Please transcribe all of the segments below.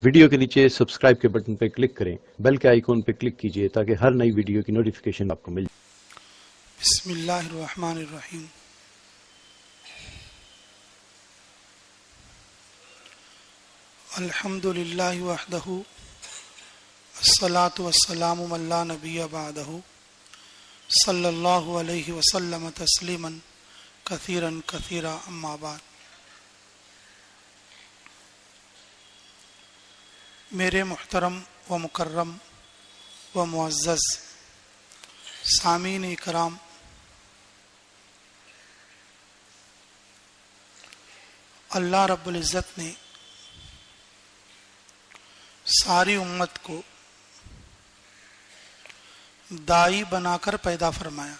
Video کے نیچے subscribe کے بٹن پہ کلک کریں، بیل کے آئیکن پہ کلک کیجئے تاکہ ہر نئی ویڈیو کی نوٹیفیکیشن آپ کو مل جائے۔ بسم اللہ الرحمن الرحیم۔ الحمد للہ وحدہ الصلاۃ والسلام من لا نبی بعدہ صلی اللہ علیہ وسلم تسلیما کثیرا کثیرا اما بعد۔ میرے محترم و مکرم و معزز سامعین اکرام، اللہ رب العزت نے ساری امت کو داعی بنا کر پیدا فرمایا۔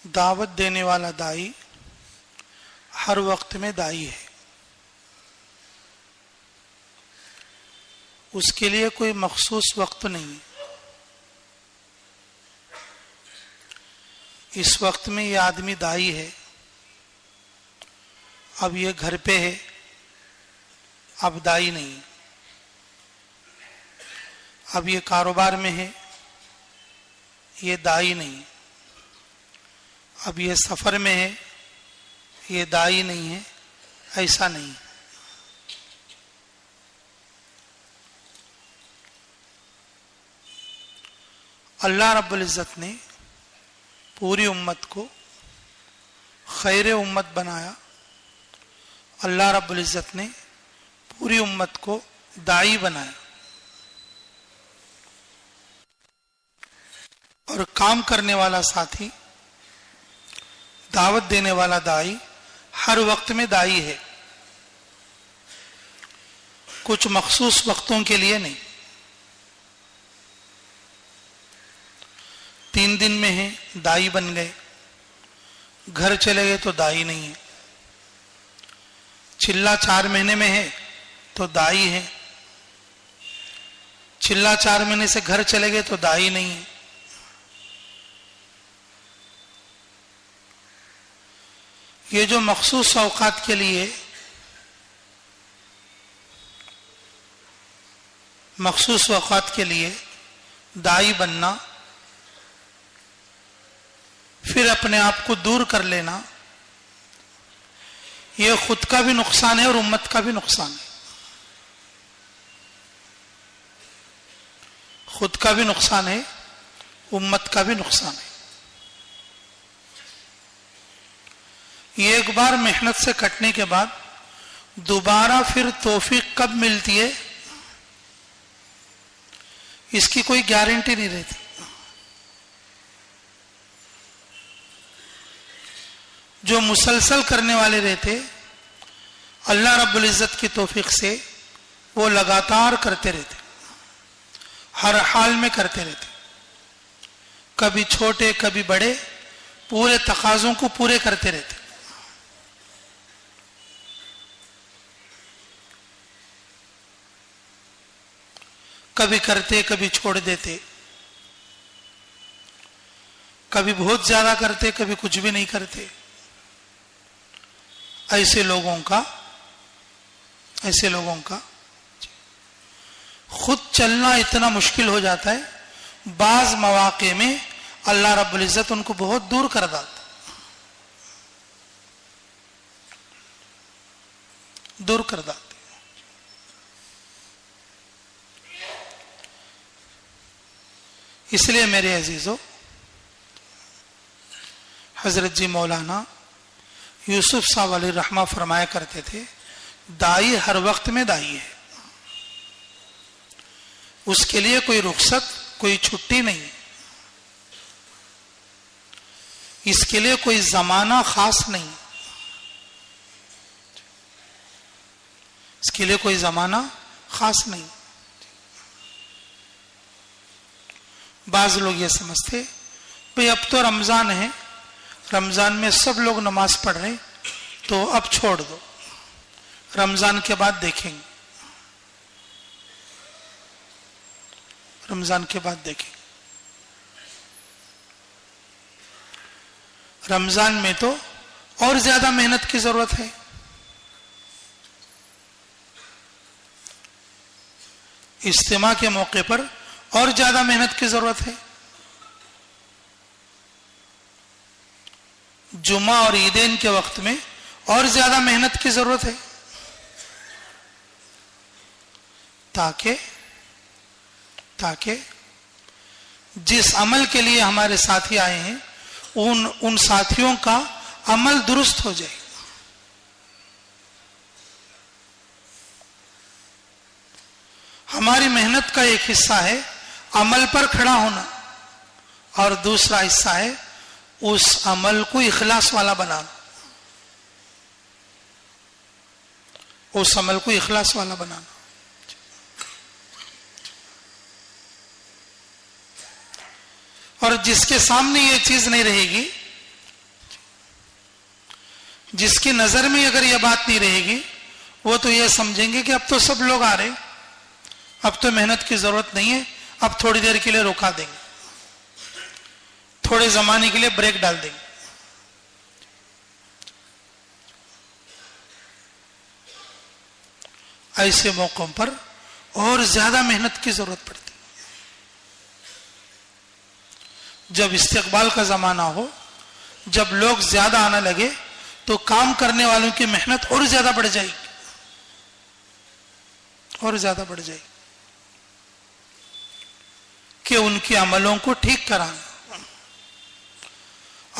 دعوت دینے والا داعی ہر وقت میں داعی ہے، اس کے لیے کوئی مخصوص وقت نہیں ہے۔ اس وقت میں یہ آدمی داعی ہے، اب یہ گھر پہ ہے، اب داعی نہیں ہے۔ اب یہ کاروبار میں ہے، یہ داعی نہیں ہے۔ اب یہ سفر میں ہے، یہ داعی نہیں ہے۔ ایسا نہیں ہے۔ اللہ رب العزت نے پوری امت کو خیر امت بنایا۔ اللہ رب العزت نے پوری امت کو داعی بنایا، اور کام کرنے والا ساتھی، دعوت دینے والا داعی ہر وقت میں داعی ہے، کچھ مخصوص وقتوں کے لیے نہیں۔ 3 دن میں ہے داعی بن گئے، گھر چلے گئے تو داعی نہیں ہے۔ چلہ 4 مہینے میں ہے تو داعی ہے، چلہ 4 مہینے سے گھر چلے گئے تو داعی نہیں ہے۔ یہ جو مخصوص اوقات کے لیے داعی بننا، پھر اپنے آپ کو دور کر لینا، یہ خود کا بھی نقصان ہے اور امت کا بھی نقصان ہے۔ خود کا بھی نقصان ہے، امت کا بھی نقصان ہے۔ یہ ایک بار محنت سے کٹنے کے بعد دوبارہ پھر توفیق کب ملتی ہے، اس کی کوئی گارنٹی نہیں رہتی۔ جو مسلسل کرنے والے رہتے، اللہ رب العزت کی توفیق سے وہ لگاتار کرتے رہتے، ہر حال میں کرتے رہتے، کبھی چھوٹے کبھی بڑے، پورے تقاضوں کو پورے کرتے رہتے۔ کبھی کرتے کبھی چھوڑ دیتے، کبھی بہت زیادہ کرتے کبھی کچھ بھی نہیں کرتے۔ ایسے لوگوں کا خود چلنا اتنا مشکل ہو جاتا ہے، بعض مواقع میں اللہ رب العزت ان کو بہت دور کر دیتا، دور کر دیتا۔ اس لیے میرے عزیزو، حضرت جی مولانا یوسف صاحب علیہ رحمہ فرمایا کرتے تھے، داعی ہر وقت میں داعی ہے، اس کے لیے کوئی رخصت کوئی چھٹی نہیں، اس کے لیے کوئی زمانہ خاص نہیں، اس کے لیے کوئی زمانہ خاص نہیں۔ بعض لوگ یہ سمجھتے بھئی اب تو رمضان ہے، رمضان میں سب لوگ نماز پڑھ رہے تو اب چھوڑ دو، رمضان کے بعد دیکھیں گے، رمضان کے بعد دیکھیں۔ رمضان میں تو اور زیادہ محنت کی ضرورت ہے. اجتماع کے موقع پر اور زیادہ محنت کی ضرورت ہے. جمعہ اور عیدین کے وقت میں اور زیادہ محنت کی ضرورت ہے تاکہ جس عمل کے لیے ہمارے ساتھی آئے ہیں ان ساتھیوں کا عمل درست ہو جائے. ہماری محنت کا ایک حصہ ہے عمل پر کھڑا ہونا اور دوسرا حصہ ہے اس عمل کو اخلاص والا بنانا. اس عمل کو اخلاص والا بنانا. اور جس کے سامنے یہ چیز نہیں رہے گی, جس کی نظر میں اگر یہ بات نہیں رہے گی, وہ تو یہ سمجھیں گے کہ اب تو سب لوگ آ رہے, اب تو محنت کی ضرورت نہیں ہے, اب تھوڑی دیر کے لیے روکا دیں گے, تھوڑے زمانے کے لیے بریک ڈال دیں گے. ایسے موقعوں پر اور زیادہ محنت کی ضرورت پڑتی. جب استقبال کا زمانہ ہو, جب لوگ زیادہ آنے لگے, تو کام کرنے والوں کی محنت اور زیادہ بڑھ جائے گی, اور زیادہ بڑھ جائے گی, کہ ان کے عملوں کو ٹھیک کرانا.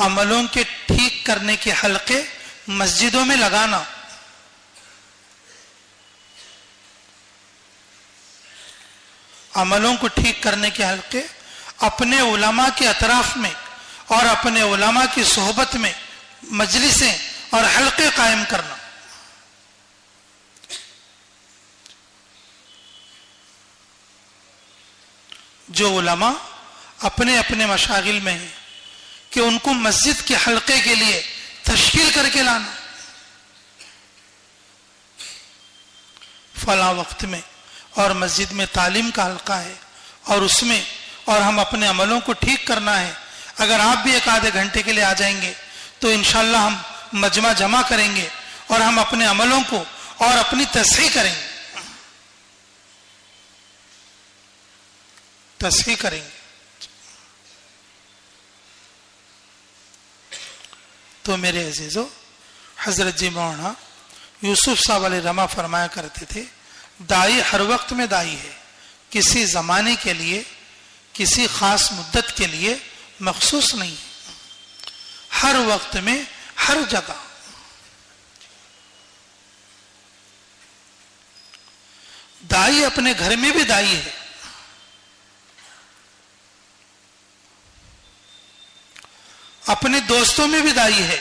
عملوں کے ٹھیک کرنے کے حلقے مسجدوں میں لگانا, عملوں کو ٹھیک کرنے کے حلقے اپنے علماء کے اطراف میں اور اپنے علماء کی صحبت میں مجلسیں اور حلقے قائم کرنا. جو علماء اپنے اپنے مشاغل میں ہیں کہ ان کو مسجد کے حلقے کے لیے تشکیل کر کے لانا. فلاں وقت میں اور مسجد میں تعلیم کا حلقہ ہے اور اس میں اور ہم اپنے عملوں کو ٹھیک کرنا ہے. اگر آپ بھی ایک آدھے گھنٹے کے لیے آ جائیں گے تو انشاءاللہ ہم مجمع جمع کریں گے اور ہم اپنے عملوں کو اور اپنی تصحیح کریں گے. تصحیح کریں گے. تو میرے عزیزو, حضرت جی مولانا یوسف صاحب علیہ رحمہ فرمایا کرتے تھے, دائی ہر وقت میں دائی ہے, کسی زمانے کے لیے, کسی خاص مدت کے لیے مخصوص نہیں, ہر وقت میں, ہر جگہ. دائی اپنے گھر میں بھی دائی ہے, اپنے دوستوں میں بھی دائی ہے,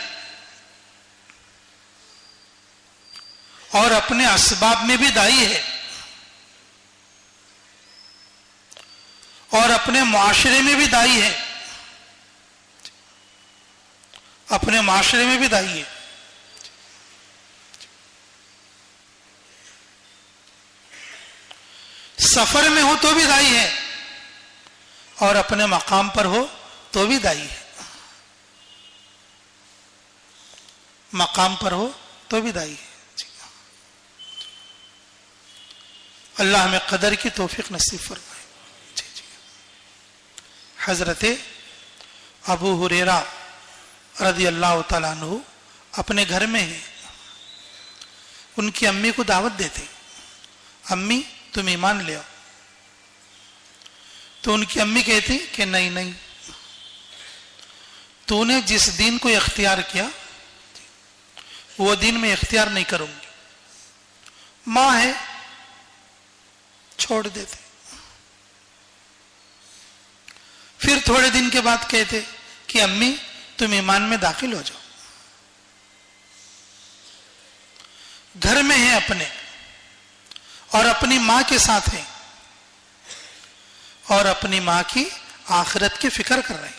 اور اپنے اسباب میں بھی دائی ہے, اور اپنے معاشرے میں بھی دائی ہے, اپنے معاشرے میں بھی دائی ہے. سفر میں ہو تو بھی دائی ہے, اور اپنے مقام پر ہو تو بھی دائی ہے. مقام پر ہو تو بھی دائی ہے. اللہ ہمیں قدر کی توفیق نصیب فرمائے. حضرت ابو ہریرہ رضی اللہ تعالیٰ عنہ اپنے گھر میں ہیں, ان کی امی کو دعوت دیتے, امی تم ایمان لے آؤ. تو ان کی امی کہتی کہ نہیں, تو نے جس دین کو اختیار کیا وہ دین میں اختیار نہیں کروں گی. ماں ہے, چھوڑ دیتے. پھر تھوڑے دن کے بعد کہتے کہ امی تم ایمان میں داخل ہو جاؤ. گھر میں ہیں اپنے, اور اپنی ماں کے ساتھ ہیں, اور اپنی ماں کی آخرت کی فکر کر رہے ہیں.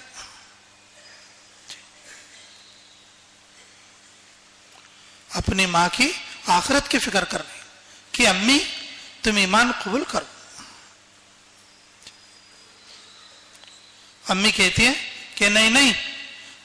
اپنی ماں کی آخرت کی فکر کر رہے ہیں کہ امی تم ایمان قبول کرو. امی کہتی ہیں کہ نہیں,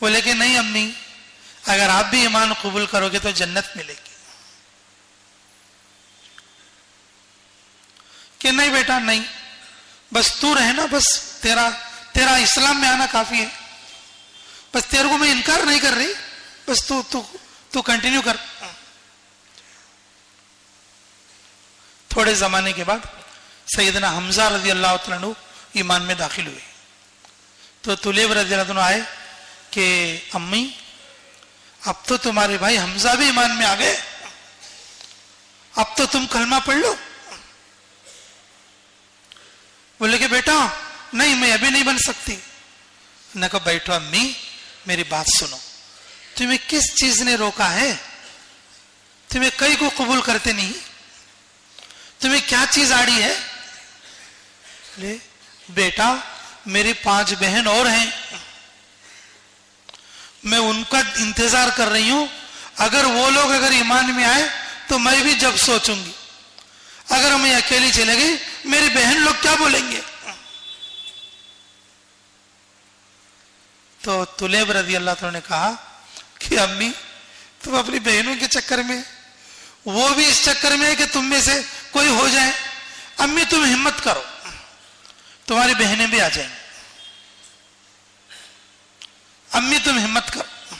بولے کہ نہیں امی, اگر آپ بھی ایمان قبول کرو گے تو جنت ملے گی. کہ نہیں بیٹا نہیں, بس تو رہنا, بس تیرا اسلام میں آنا کافی ہے, بس تیرے کو میں انکار نہیں کر رہی, بس تو کنٹینیو کر. تھوڑے زمانے کے بعد سیدنا حمزہ رضی اللہ تعالیٰ عنہ ایمان میں داخل ہوئے. تو طلیب رضی اللہ عنہ آئے کہ امی اب تو تمہارے بھائی حمزہ بھی ایمان میں آ گئے, اب تو تم کلمہ پڑھ لو. بولے کہ بیٹا نہیں, میں ابھی نہیں بن سکتی. نے کہا بیٹھو امی, میری بات سنو, تمہیں کس چیز نے روکا ہے؟ تمہیں کئی کو قبول کرتے نہیں, تمہیں کیا چیز آڑی ہے؟ لے بیٹا میری 5 بہن اور ہیں, میں ان کا انتظار کر رہی ہوں. اگر وہ لوگ اگر ایمان میں آئے تو میں بھی جب سوچوں گی, اگر میں اکیلی چلے گئی میری بہن لوگ کیا بولیں گے؟ تو طلیب رضی اللہ تعالیٰ نے کہا کہ امی تم اپنی بہنوں کے چکر میں, وہ بھی اس چکر میں ہے کہ تم میں سے کوئی ہو جائے. امی تم ہمت کرو, تمہاری بہنیں بھی آ جائیں. امی تم ہمت کرو,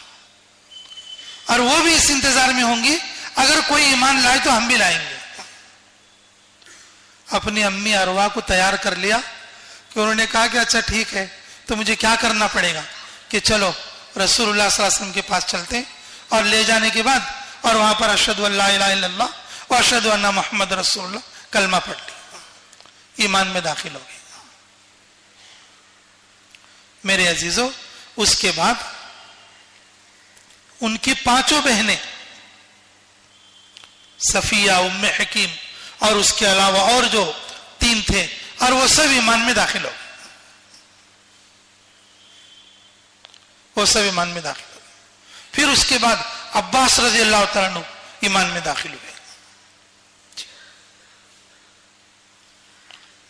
اور وہ بھی اس انتظار میں ہوں گی اگر کوئی ایمان لائے تو ہم بھی لائیں گے. اپنی امی اروا کو تیار کر لیا کہ انہوں نے کہا کہ اچھا ٹھیک ہے, تو مجھے کیا کرنا پڑے گا کہ چلو رسول اللہ صلی اللہ علیہ وسلم کے پاس چلتے ہیں, اور لے جانے کے بعد اور وہاں پر اشہد ان لا الہ الا اللہ و اشہد ان محمد رسول اللہ کلمہ پڑھ لیا, ایمان میں داخل ہو گئے. میرے عزیزو, اس کے بعد ان کی 5 بہنیں صفیہ, ام حکیم اور اس کے علاوہ اور جو 3 تھے, اور وہ سب ایمان میں داخل ہو گئے. وہ سب ایمان میں داخل ہو گئے. پھر اس کے بعد عباس رضی اللہ تعالیٰ عنہ ایمان میں داخل ہوئے.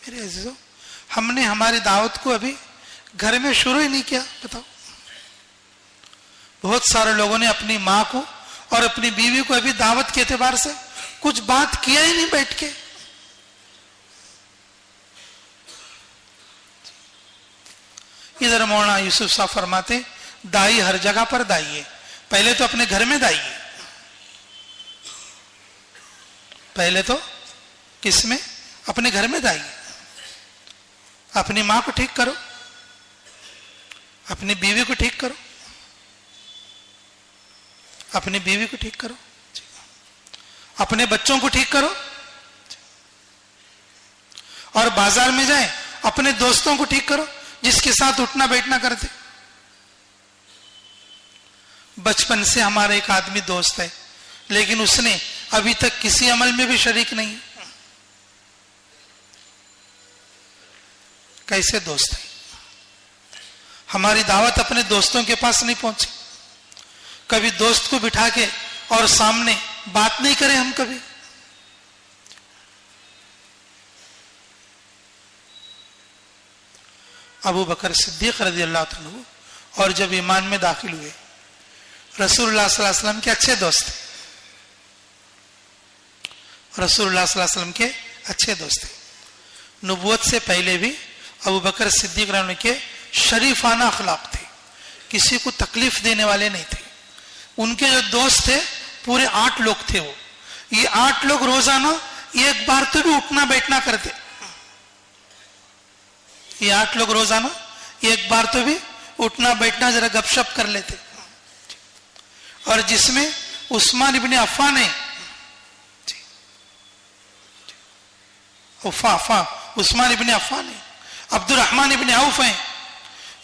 میرے عزیزو, ہم نے ہماری دعوت کو ابھی گھر میں شروع ہی نہیں کیا. بتاؤ, بہت سارے لوگوں نے اپنی ماں کو اور اپنی بیوی کو ابھی دعوت کے اعتبار سے کچھ بات کیا ہی نہیں بیٹھ کے. ادھر مولانا یوسف صاحب فرماتے دائی ہر جگہ پر دائی ہے. پہلے تو اپنے گھر میں دائی ہے, پہلے تو کس میں؟ اپنے گھر میں دائی ہے. اپنی ماں کو ٹھیک کرو, اپنی بیوی کو ٹھیک کرو, اپنی بیوی کو ٹھیک کرو, اپنے بچوں کو ٹھیک کرو, اور بازار میں جائیں اپنے دوستوں کو ٹھیک کرو جس کے ساتھ اٹھنا بیٹھنا کرتے. بچپن سے ہمارا ایک آدمی دوست ہے, لیکن اس نے ابھی تک کسی عمل میں بھی شریک نہیں ہے. کیسے دوست ہے؟ ہماری دعوت اپنے دوستوں کے پاس نہیں پہنچی. کبھی دوست کو بٹھا کے اور سامنے بات نہیں کرے ہم کبھی. ابو بکر صدیق رضی اللہ تعالیٰ اور جب ایمان میں داخل ہوئے, رسول اللہ صلی اللہ علیہ وسلم کے اچھے دوست تھے. رسول اللہ صلی اللہ علیہ وسلم کے اچھے دوست تھے. نبوت سے پہلے بھی ابو بکر صدیق رضی اللہ عنہ کے شریفانہ اخلاق تھے, کسی کو تکلیف دینے والے نہیں تھے. ان کے جو دوست تھے پورے 8 لوگ تھے. وہ یہ 8 لوگ روزانہ ایک بار تو بھی اٹھنا بیٹھنا کرتے. یہ 8 لوگ روزانہ ایک بار تو بھی اٹھنا بیٹھنا ذرا گپ شپ کر لیتے. اور جس میں عثمان ابن عفان ہے, عثمان ابن عفان ہے, عبد الرحمن ابن عوف ہیں,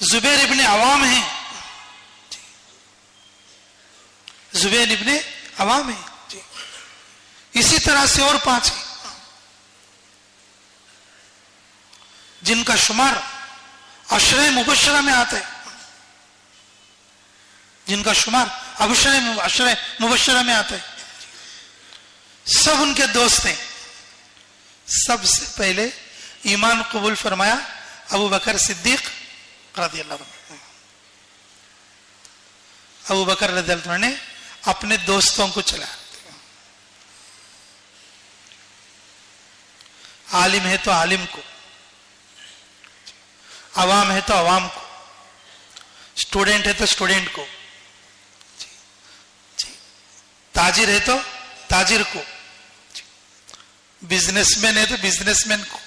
زبیر ابن عوام ہیں, زبیر ابن عوام ہیں. اسی طرح سے اور 5 ہیں جن کا شمار عشرہ مبشرہ میں آتا ہے, جن کا شمار عشرہ مبشرہ میں آتا ہے. سب ان کے دوست ہیں. سب سے پہلے ایمان قبول فرمایا ابو بکر صدیق رضی اللہ عنہ. ابو بکر رضی اللہ عنہ نے اپنے دوستوں کو چلایا. عالم ہے تو عالم کو, عوام ہے تو عوام کو, اسٹوڈنٹ ہے تو اسٹوڈنٹ کو, تاجر ہے تو تاجر کو, بزنس مین ہے تو بزنس مین کو,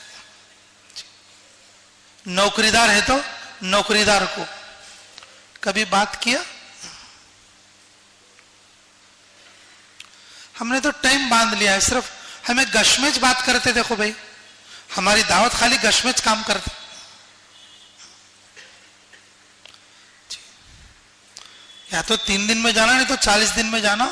نوکری دار ہے تو نوکری دار کو. کبھی بات کیا؟ ہم نے تو ٹائم باندھ لیا ہے, صرف ہمیں گشمج بات کرتے. دیکھو بھائی, ہماری دعوت خالی گشمج کام کرتے. یا تو 3 دن میں جانا, نہیں تو 40 دن میں جانا,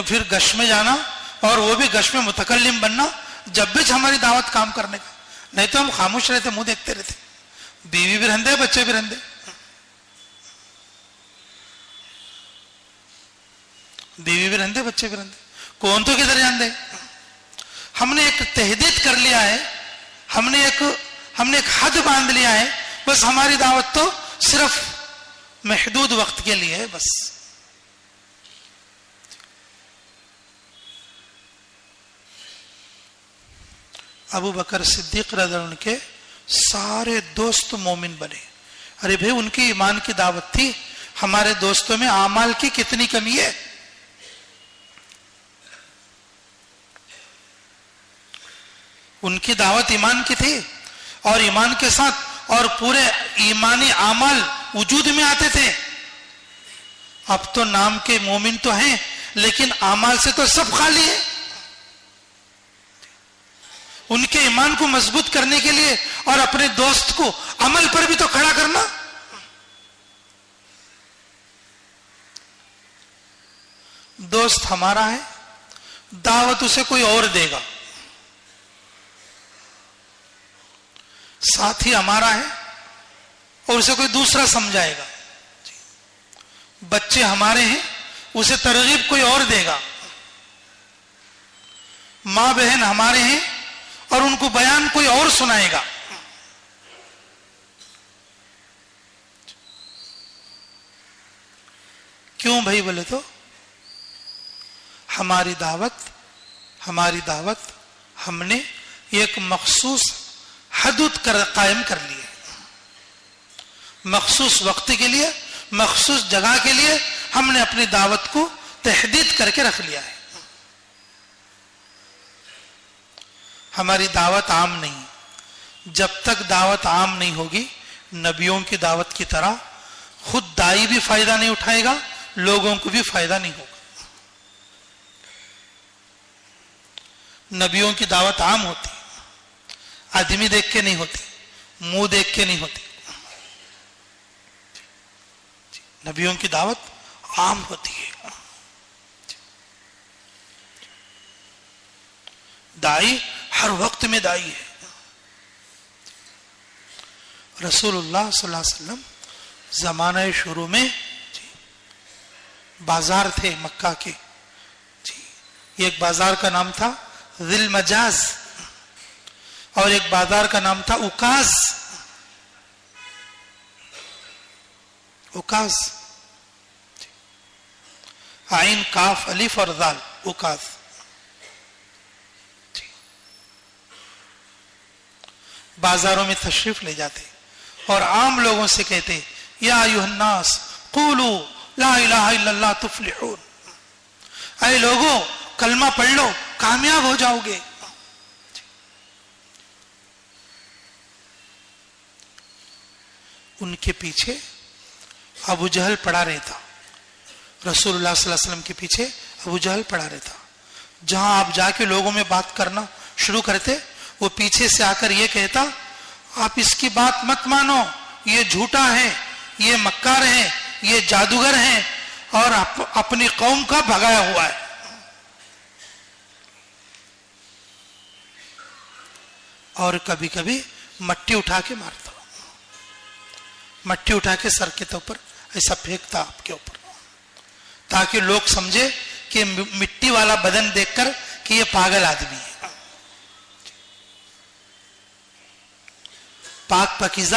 پھر گش میں جانا, اور وہ بھی گش میں متکلم بننا جب بھی ہماری دعوت کام کرنے کا. نہیں تو ہم خاموش رہتے, منہ دیکھتے رہتے. بیوی بھی رہندے, بچے بھی رہندے, بیوی بھی رہندے, بچے بھی رہندے. کون تو کدھر جان دے. ہم نے ایک تحدید کر لیا ہے, ہم نے ایک حد باندھ لیا ہے. بس ہماری دعوت تو صرف محدود وقت کے لیے ہے بس. ابو بکر صدیق رضی اللہ عنہ کے سارے دوست مومن بنے. ارے بھائی, ان کی ایمان کی دعوت تھی, ہمارے دوستوں میں اعمال کی کتنی کمی ہے. ان کی دعوت ایمان کی تھی, اور ایمان کے ساتھ اور پورے ایمانی اعمال وجود میں آتے تھے. اب تو نام کے مومن تو ہیں, لیکن اعمال سے تو سب خالی ہے. ان کے ایمان کو مضبوط کرنے کے لیے اور اپنے دوست کو عمل پر بھی تو کھڑا کرنا. دوست ہمارا ہے, دعوت اسے کوئی اور دے گا. ساتھی ہمارا ہے اور اسے کوئی دوسرا سمجھائے گا. بچے ہمارے ہیں, اسے ترغیب کوئی اور دے گا. ماں بہن ہمارے ہیں اور ان کو بیان کوئی اور سنائے گا. کیوں بھائی بولے تو ہماری دعوت ہم نے ایک مخصوص حدود قائم کر لی ہے. مخصوص وقت کے لیے, مخصوص جگہ کے لیے ہم نے اپنی دعوت کو تحدید کر کے رکھ لیا ہے. ہماری دعوت عام نہیں. جب تک دعوت عام نہیں ہوگی, نبیوں کی دعوت کی طرح خود دائی بھی فائدہ نہیں اٹھائے گا, لوگوں کو بھی فائدہ نہیں ہوگا. نبیوں کی دعوت عام ہوتی, آدمی دیکھ کے نہیں ہوتی, منہ دیکھ کے نہیں ہوتی. نبیوں کی دعوت عام ہوتی ہے. دائی ہر وقت میں دائی ہے. رسول اللہ صلی اللہ علیہ وسلم زمانہ شروع میں بازار تھے مکہ کے. ایک بازار کا نام تھا ذی المجاز, اور ایک بازار کا نام تھا اکاز. اکاز, عین کاف الف اور ذال, اکاز. بازاروں میں تشریف لے جاتے اور عام لوگوں سے کہتے, یا ایھا الناس قولوا لا الہ الا اللہ تفلحون. اے لوگوں, کلمہ پڑھ لو, کامیاب ہو جاؤ گے. ان کے پیچھے ابو جہل پڑا رہتا. رسول اللہ صلی اللہ علیہ وسلم کے پیچھے ابو جہل پڑا رہتا. جہاں آپ جا کے لوگوں میں بات کرنا شروع کرتے, وہ پیچھے سے آ کر یہ کہتا, آپ اس کی بات مت مانو, یہ جھوٹا ہے, یہ مکار ہے, یہ جادوگر ہیں, اور اپنی قوم کا بھگایا ہوا ہے. اور کبھی کبھی مٹی اٹھا کے مارتا, مٹی اٹھا کے سر کے اوپر ایسا پھینکتا آپ کے اوپر, تاکہ لوگ سمجھے کہ مٹی والا بدن دیکھ کر کہ یہ پاگل آدمی ہے. پاک پاکیزہ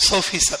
100%,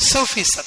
100%।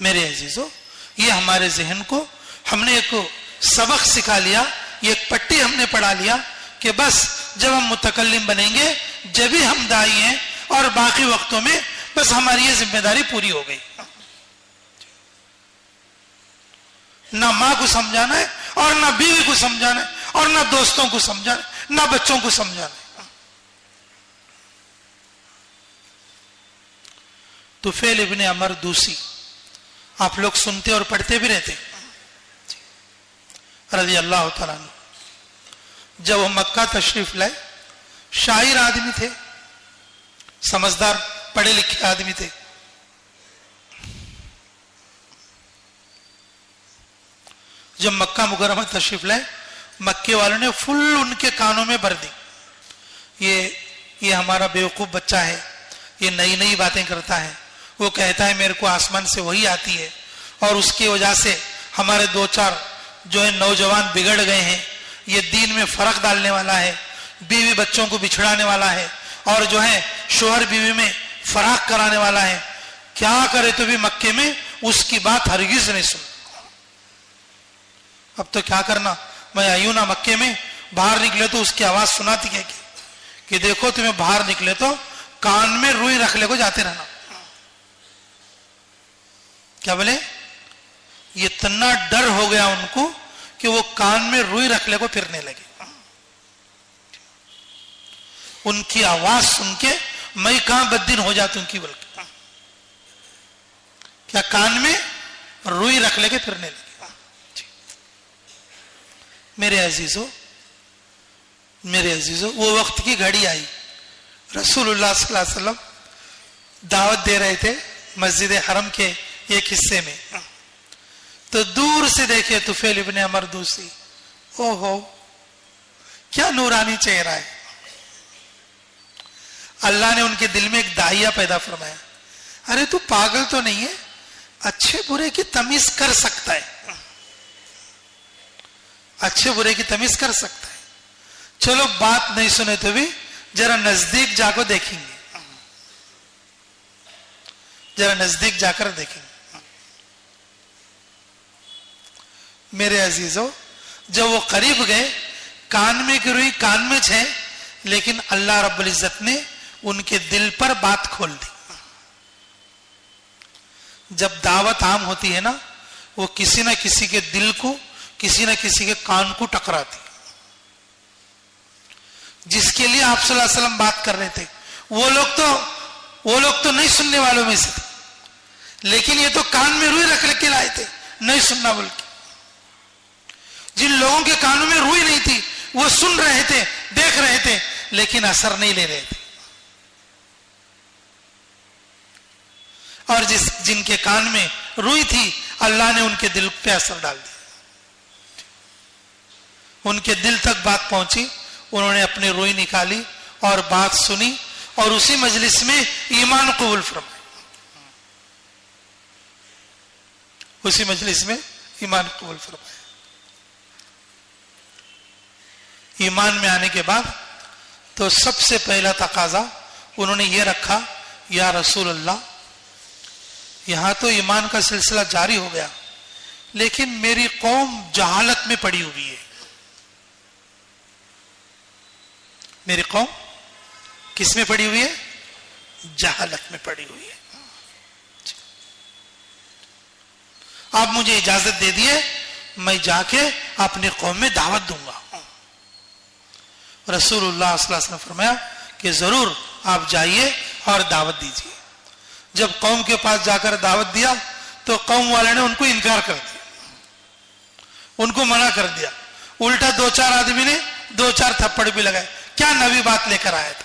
میرے عزیزو یہ ہمارے ذہن کو ہم نے ایک سبق سکھا لیا, یہ ایک پٹی ہم نے پڑھا لیا کہ بس جب ہم متکلم بنیں گے جب ہی ہم داعی ہیں, اور باقی وقتوں میں بس ہماری یہ ذمہ داری پوری ہو گئی. نہ ماں کو سمجھانا ہے اور نہ بیوی کو سمجھانا ہے اور نہ دوستوں کو سمجھانا ہے نہ بچوں کو سمجھانا ہے. طفیل ابن عمر دوسی آپ لوگ سنتے اور پڑھتے بھی رہتے رضی اللہ تعالیٰ عنہ, جب وہ مکہ تشریف لائے, شاعر آدمی تھے, سمجھدار پڑھے لکھے آدمی تھے. جب مکہ مکرمہ تشریف لائے, مکے والوں نے فل ان کے کانوں میں بھر دی, یہ ہمارا بیوقوف بچہ ہے, یہ نئی نئی باتیں کرتا ہے, وہ کہتا ہے میرے کو آسمان سے وہی آتی ہے, اور اس کی وجہ سے ہمارے دو چار جو ہے نوجوان بگڑ گئے ہیں, یہ دین میں فرق ڈالنے والا ہے, بیوی بچوں کو بچھڑانے والا ہے, اور جو ہے شوہر بیوی میں فراق کرانے والا ہے. کیا کرے تو بھی مکے میں اس کی بات ہرگز نہیں سن. اب تو کیا کرنا, میں آئیوں نا مکے میں, باہر نکلے تو اس کی آواز سناتی ہے کہ دیکھو تمہیں باہر نکلے تو کان میں روئی رکھ لے کو جاتے رہنا. کیا بولے, یہ اتنا ڈر ہو گیا ان کو کہ وہ کان میں روئی رکھ لے کو پھرنے لگے. ان کی آواز سن کے میں کہاں بددن ہو جاتا ہوں کی, بلکہ کیا کان میں روئی رکھ لے کے پھرنے لگے. میرے عزیزو وہ وقت کی گھڑی آئی, رسول اللہ صلی اللہ علیہ وسلم دعوت دے رہے تھے مسجد حرم کے ایک حصے میں, تو دور سے دیکھے طفیل ابن عمر دوسی, او ہو کیا نورانی چہرہ ہے. اللہ نے ان کے دل میں ایک داہیہ پیدا فرمایا, ارے تو پاگل تو نہیں ہے, اچھے برے کی تمیز کر سکتا ہے, اچھے برے کی تمیز کر سکتا ہے. چلو بات نہیں سنے تو بھی ذرا نزدیک جا کو دیکھیں گے, ذرا نزدیک جا کر دیکھیں گے. میرے عزیزو جب وہ قریب گئے, کان میں کی روئی کان میں چھے, لیکن اللہ رب العزت نے ان کے دل پر بات کھول دی. جب دعوت عام ہوتی ہے نا, وہ کسی نہ کسی کے دل کو, کسی نہ کسی کے کان کو ٹکراتی. جس کے لیے آپ صلی اللہ علیہ وسلم بات کر رہے تھے, وہ لوگ تو نہیں سننے والوں میں سے تھے, لیکن یہ تو کان میں روئی رکھ کے لائے تھے, نہیں سننا بول کے. جن لوگوں کے کانوں میں روئی نہیں تھی وہ سن رہے تھے, دیکھ رہے تھے, لیکن اثر نہیں لے رہے تھے. اور جن کے کان میں روئی تھی, اللہ نے ان کے دل پہ اثر ڈال دیا, ان کے دل تک بات پہنچی, انہوں نے اپنی روئی نکالی اور بات سنی, اور اسی مجلس میں ایمان قبول فرمایا. اسی مجلس میں ایمان قبول فرمایا. ایمان میں آنے کے بعد تو سب سے پہلا تقاضا انہوں نے یہ رکھا, یا رسول اللہ یہاں تو ایمان کا سلسلہ جاری ہو گیا, لیکن میری قوم جہالت میں پڑی ہوئی ہے. میری قوم کس میں پڑی ہوئی ہے؟ جہالت میں پڑی ہوئی ہے. آپ مجھے اجازت دے دیے, میں جا کے اپنی قوم میں دعوت دوں گا. رسول اللہ صلی اللہ علیہ وسلم فرمایا کہ ضرور آپ جائیے اور دعوت دیجیے. جب قوم کے پاس جا کر دعوت دیا تو قوم والے نے ان کو انکار کر دیا, ان کو منع کر دیا. الٹا دو چار آدمی نے دو چار تھپڑ بھی لگائے, کیا نبی بات لے کر آیا تھا.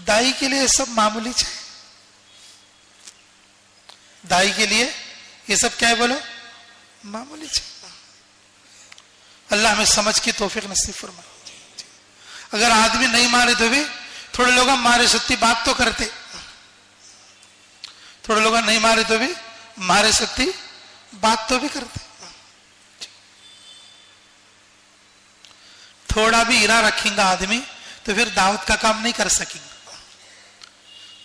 دائی کے لیے سب معمولی ہے, دائی کے لیے یہ سب کیا ہے بولو, معمولی ہے. اللہ ہمیں سمجھ کی توفیق نصیب فرمائے. اگر آدمی نہیں مارے تو بھی تھوڑے لوگ مارے ستی بات تو کرتے, تھوڑے لوگ نہیں مارے تو بھی مارے ستی بات تو بھی کرتے. تھوڑا بھی ارا رکھیں گا آدمی تو پھر دعوت کا کام نہیں کر سکیں گا.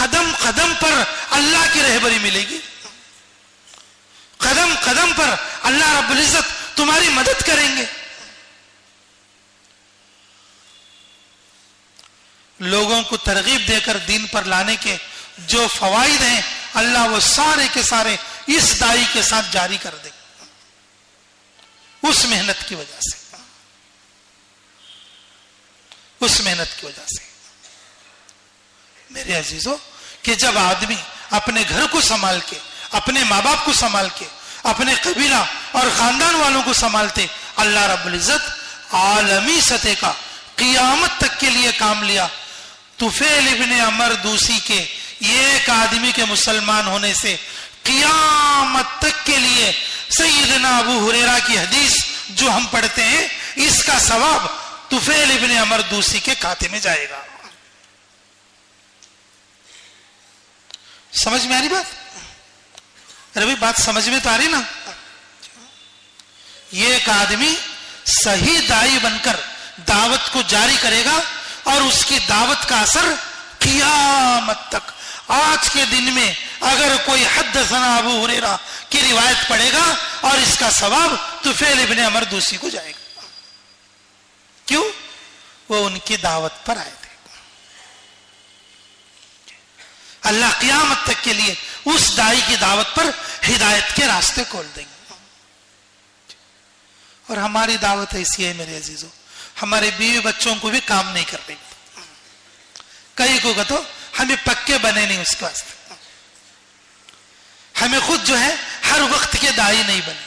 قدم قدم پر اللہ کی رہبری ملے گی، قدم قدم پر اللہ رب العزت تمہاری مدد کریں گے. لوگوں کو ترغیب دے کر دین پر لانے کے جو فوائد ہیں اللہ وہ سارے کے سارے اس دائی کے ساتھ جاری کر دے اس محنت کی وجہ سے، اس محنت کی وجہ سے. میرے عزیزوں کہ جب آدمی اپنے گھر کو سنبھال کے، اپنے ماں باپ کو سنبھال کے، اپنے قبیلہ اور خاندان والوں کو سنبھالتے، اللہ رب العزت عالمی سطح کا قیامت تک کے لیے کام لیا. طفیل ابن عمر دوسی کے یہ ایک آدمی کے مسلمان ہونے سے قیامت تک کے لیے سیدنا ابو ہریرہ کی حدیث جو ہم پڑھتے ہیں اس کا ثواب طفیل ابن عمر دوسی کے کھاتے میں جائے گا. سمجھ میں آ رہی بات؟ ربی بات سمجھ میں تو آ رہی نا؟ یہ ایک آدمی صحیح دائی بن کر دعوت کو جاری کرے گا اور اس کی دعوت کا اثر قیامت تک. آج کے دن میں اگر کوئی حدثنا ابو ہریرہ کی روایت پڑھے گا اور اس کا ثواب طفیل ابن عمر دوسی کو جائے گا. کیوں؟ وہ ان کی دعوت پر آئے تھے. اللہ قیامت تک کے لیے اس دائی کی دعوت پر ہدایت کے راستے کھول دیں گے. اور ہماری دعوت ایسی ہے میرے عزیزوں، ہمارے بیوی بچوں کو بھی کام نہیں کر رہی. کئی کو کہ تو ہمیں پکے بنے نہیں اس کے واسطے، ہمیں خود جو ہے ہر وقت کے دائی نہیں بنے.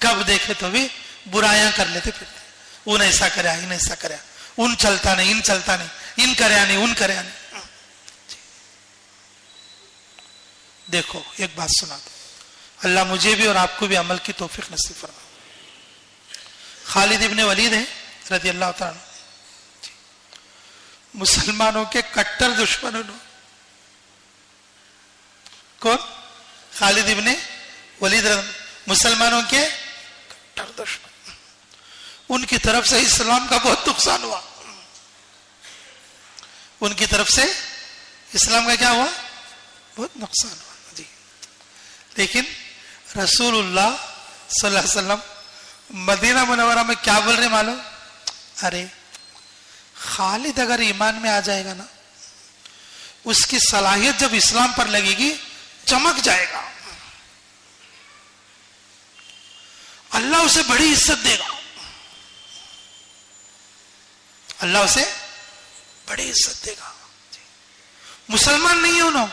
کب دیکھے تو بھی برائیاں کر لیتے پھرتے، ان ایسا کریا ان ایسا کریا، ان چلتا نہیں ان چلتا نہیں، ان کریا نہیں ان کریا نہیں. دیکھو ایک بات سنا دو، اللہ مجھے بھی اور آپ کو بھی عمل کی توفیق نصیب فرمائے. خالد ابن ولید ہے رضی اللہ تعالیٰ عنہ، مسلمانوں کے کٹر دشمن. کون؟ خالد ابن ولید، مسلمانوں کے کٹر دشمن. ان کی طرف سے اسلام کا بہت نقصان ہوا، ان کی طرف سے اسلام کا کیا ہوا؟ بہت نقصان ہوا جی. لیکن رسول اللہ صلی اللہ علیہ وسلم مدینہ منورہ میں کیا بول رہے معلوم؟ ارے خالد اگر ایمان میں آ جائے گا نا، اس کی صلاحیت جب اسلام پر لگے گی چمک جائے گا، اللہ اسے بڑی عزت دے گا، اللہ اسے بڑی عزت دے گا. مسلمان نہیں ہے انہوں،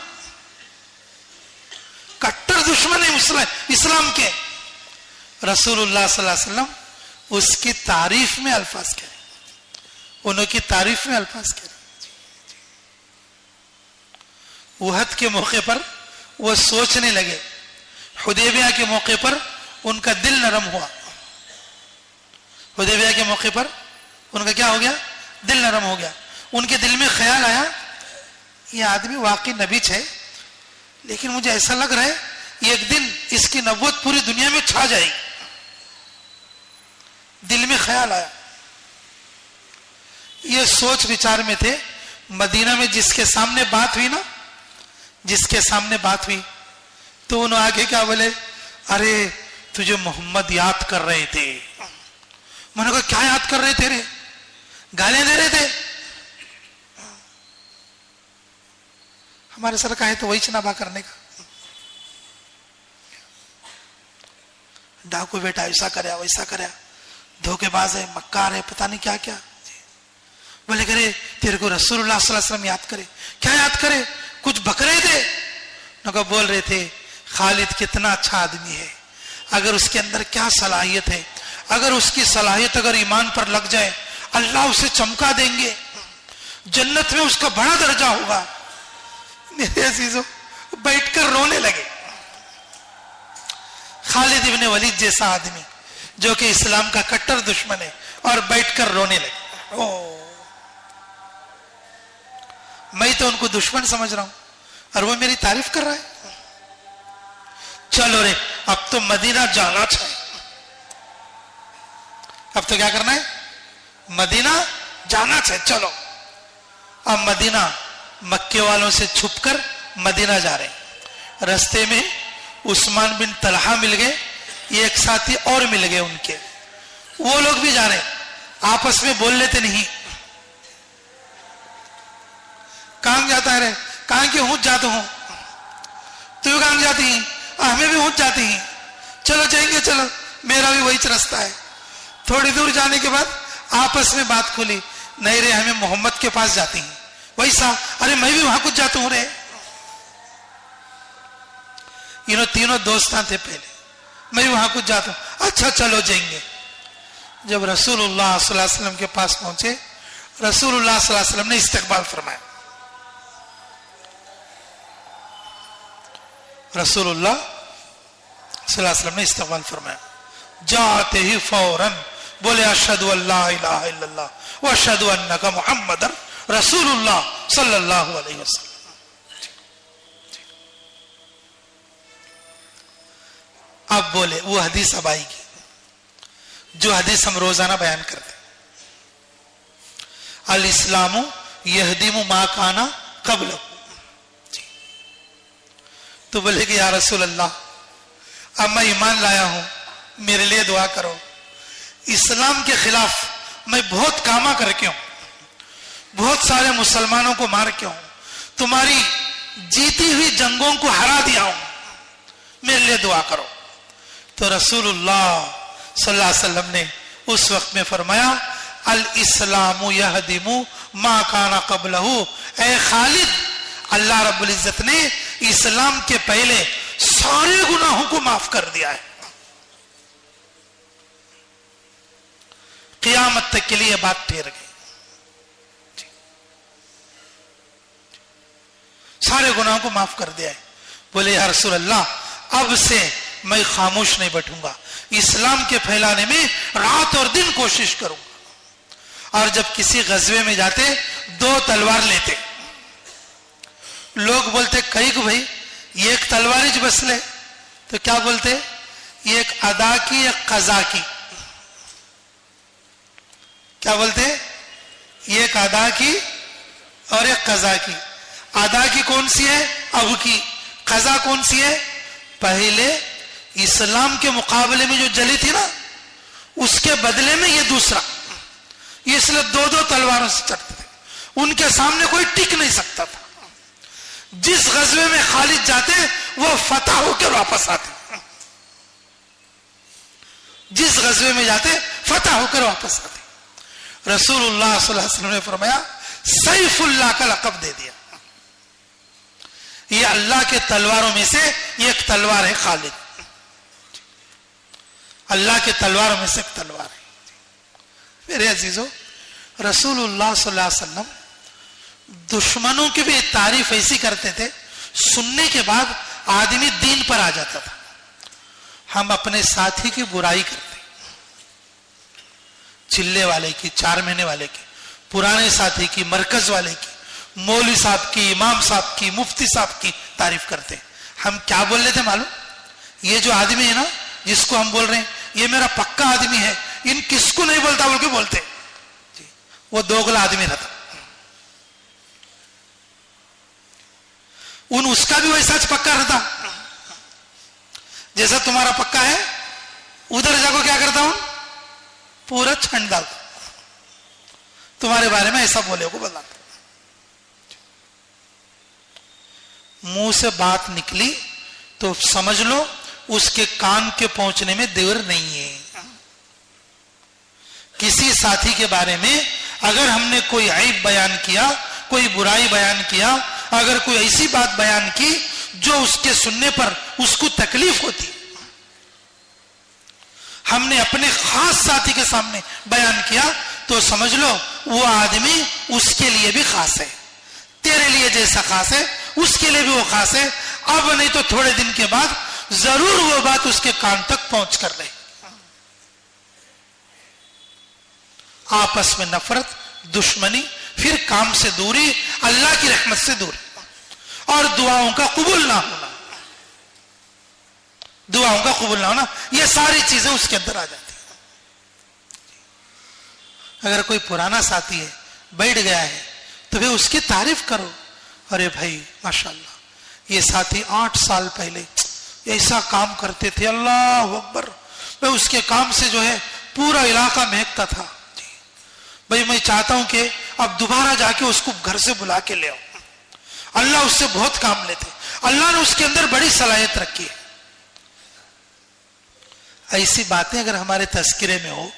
کٹر دشمن ہے اسلام کے. رسول اللہ صلی اللہ علیہ وسلم اس کی تعریف میں الفاظ کہہ رہے، انہوں کی تعریف میں الفاظ کہہ رہے. احد کے موقع پر وہ سوچنے لگے، حدیبیہ کے موقع پر ان کا دل نرم ہوا. حدیبیہ کے موقع پر ان کا کیا ہو گیا؟ دل نرم ہو گیا. ان کے دل میں خیال آیا یہ آدمی واقعی نبی ہے، لیکن مجھے ایسا لگ رہا ہے ایک دن اس کی نبوت پوری دنیا میں چھا جائے گی. دل میں خیال آیا، یہ سوچ وچار میں تھے. مدینہ میں جس کے سامنے بات ہوئی نا، جس کے سامنے بات ہوئی تو انہوں آگے کیا بولے؟ ارے تجھے محمد یاد کر رہے تھے. میں نے کہا کیا یاد کر رہے تھے رے؟ گالیاں دے رہے تھے. ہمارے سر کا ہے تو وہی چنابا کرنے کا، ڈاکو بیٹا ایسا کریا ویسا کریا، دھوکے باز ہے مکار ہے پتہ نہیں کیا کیا. بولے کرے تیرے کو رسول اللہ صلی اللہ علیہ وسلم یاد کرے. کیا یاد کرے؟ کچھ بک رہے تھے. نہ بول رہے تھے خالد کتنا اچھا آدمی ہے، اگر اس کے اندر کیا صلاحیت ہے، اگر اس کی صلاحیت اگر ایمان پر لگ جائے اللہ اسے چمکا دیں گے، جنت میں اس کا بڑا درجہ ہوگا. میرے عزیزوں بیٹھ کر رونے لگے. خالد ابن ولید جیسا آدمی جو کہ اسلام کا کٹر دشمن ہے اور بیٹھ کر رونے لگے. میں تو ان کو دشمن سمجھ رہا ہوں اور وہ میری تعریف کر رہا ہے. چلو رے اب تو مدینہ جانا چاہیے. اب تو کیا کرنا ہے؟ مدینہ جانا چاہیے. چلو اب مدینہ مکے والوں سے چھپ کر مدینہ جا رہے ہیں. رستے میں عثمان بن طلحہ مل گئے, ایک ساتھی اور مل گئے ان کے, وہ لوگ بھی جا رہے ہیں, آپس میں بول لیتے نہیں. کہاں جاتا ہے رے, کہاں کہ ہوں جاتا ہوں, تو کہاں جاتی ہیں, ہمیں بھی ہوں جاتی ہیں, چلو جائیں گے, چلو میرا بھی وہی رستہ ہے. تھوڑی دور جانے کے بعد آپس میں بات کھلی, نہیں رے ہمیں محمد کے پاس جاتی ہیں. ویسا, ارے میں بھی وہاں کچھ جاتا ہوں رے. تینوں دوستاں تھے پہلے, میں بھی وہاں کچھ جاتا ہوں, اچھا چلو جائیں گے. جب رسول اللہ صلی اللہ علیہ وسلم کے پاس پہنچے, رسول اللہ صلی اللہ علیہ وسلم نے استقبال فرمایا. رسول اللہ صلی اللہ علیہ وسلم نے استقبال فرمایا. جاتے ہی فوراً بولے اشہد ان لا الہ الا اللہ واشہد انک محمد رسول اللہ صلی اللہ علیہ وسلم. اب بولے وہ حدیث اب آئے گی جو حدیث ہم روزانہ بیان کرتے, الاسلام یہدم ما کان قبلہ. تو بولے کہ یا رسول اللہ, اب میں ایمان لایا ہوں, میرے لیے دعا کرو. اسلام کے خلاف میں بہت کاما کر کے ہوں, بہت سارے مسلمانوں کو مار کے ہوں, تمہاری جیتی ہوئی جنگوں کو ہرا دیا ہوں, میرے لیے دعا کرو. تو رسول اللہ صلی اللہ علیہ وسلم نے اس وقت میں فرمایا الاسلام یہدم ما کان قبلہ. اے خالد, اللہ رب العزت نے اسلام کے پہلے سارے گناہوں کو معاف کر دیا ہے. قیامت تک کے لیے بات ٹھہر گئی, سارے گناہوں کو معاف کر دیا ہے. بولے یا رسول اللہ, اب سے میں خاموش نہیں بیٹھوں گا, اسلام کے پھیلانے میں رات اور دن کوشش کروں گا. اور جب کسی غزوے میں جاتے 2 تلوار لیتے, لوگ بولتے کئی کو بھائی ایک تلوار ہی بس لے, تو کیا بولتے, ایک ادا کی ایک قضا کی. کیا بولتے, ایک ادا کی اور ایک قضا کی. ادا کی کون سی ہے, اب کی. قضا کون سی ہے, پہلے اسلام کے مقابلے میں جو جلی تھی نا, اس کے بدلے میں یہ دوسرا. یہ اس لیے 2 تلواروں سے چڑھتے تھے, ان کے سامنے کوئی ٹک نہیں سکتا تھا. جس غزوے میں خالد جاتے وہ فتح ہو کر واپس آتے, جس غزوے میں جاتے فتح ہو کر واپس آتے. رسول اللہ صلی اللہ علیہ وسلم نے فرمایا سیف اللہ کا لقب دے دیا. یہ اللہ کے تلواروں میں سے ایک تلوار ہے خالد, اللہ کے تلواروں میں سے ایک تلوار ہے. میرے عزیزو, رسول اللہ صلی اللہ علیہ وسلم دشمنوں کی بھی تعریف ایسی کرتے تھے, سننے کے بعد آدمی دین پر آ جاتا تھا. ہم اپنے ساتھی کی برائی کرتے, چلے والے کی, 4 مہینے والے کی, پرانے ساتھی کی, مرکز والے کی, مولوی صاحب کی, امام صاحب کی, مفتی صاحب کی تعریف کرتے. ہم کیا بول رہے تھے معلوم, یہ جو آدمی ہے نا جس کو ہم بول رہے ہیں یہ میرا پکا آدمی ہے, ان کس کو نہیں بولتا بول کے بولتے, وہ دوگلا آدمی رہتا. اس کا بھی ویسا پکا رہتا جیسا تمہارا پکا ہے. ادھر جا کو کیا کرتا ہوں, پورا چھنڈ ڈالتا, تمہارے بارے میں ایسا بولے کو بتاتا. منہ سے بات نکلی تو سمجھ لو اس کے کان کے پہنچنے میں دیر نہیں ہے. کسی ساتھی کے بارے میں اگر ہم نے کوئی عیب بیان کیا, کوئی برائی بیان کیا, اگر کوئی ایسی بات بیان کی جو اس کے سننے پر اس کو تکلیف ہوتی, ہم نے اپنے خاص ساتھی کے سامنے بیان کیا, تو سمجھ لو وہ آدمی اس کے لیے بھی خاص ہے. تیرے لیے جیسا خاص ہے اس کے لیے بھی وہ خاص ہے. اب نہیں تو تھوڑے دن کے بعد ضرور وہ بات اس کے کان تک پہنچ کر رہے. آپس میں نفرت, دشمنی, پھر کام سے دوری, اللہ کی رحمت سے دوری, اور دعاؤں کا قبول نہ ہونا, دعاؤں کا قبول نہ ہونا, یہ ساری چیزیں اس کے اندر آ جاتی ہیں. اگر کوئی پرانا ساتھی ہے بیٹھ گیا ہے تو پھر اس کی تعریف کرو. ارے بھائی ماشاءاللہ یہ ساتھی 8 سال پہلے ایسا کام کرتے تھے, اللہ اکبر, میں اس کے کام سے جو ہے پورا علاقہ مہکتا تھا. بھائی میں چاہتا ہوں کہ اب دوبارہ جا کے اس کو گھر سے بلا کے لے آؤ. اللہ اس سے بہت کام لیتے, اللہ نے اس کے اندر بڑی صلاحیت رکھی ہے. ایسی باتیں اگر ہمارے تذکرے میں ہو,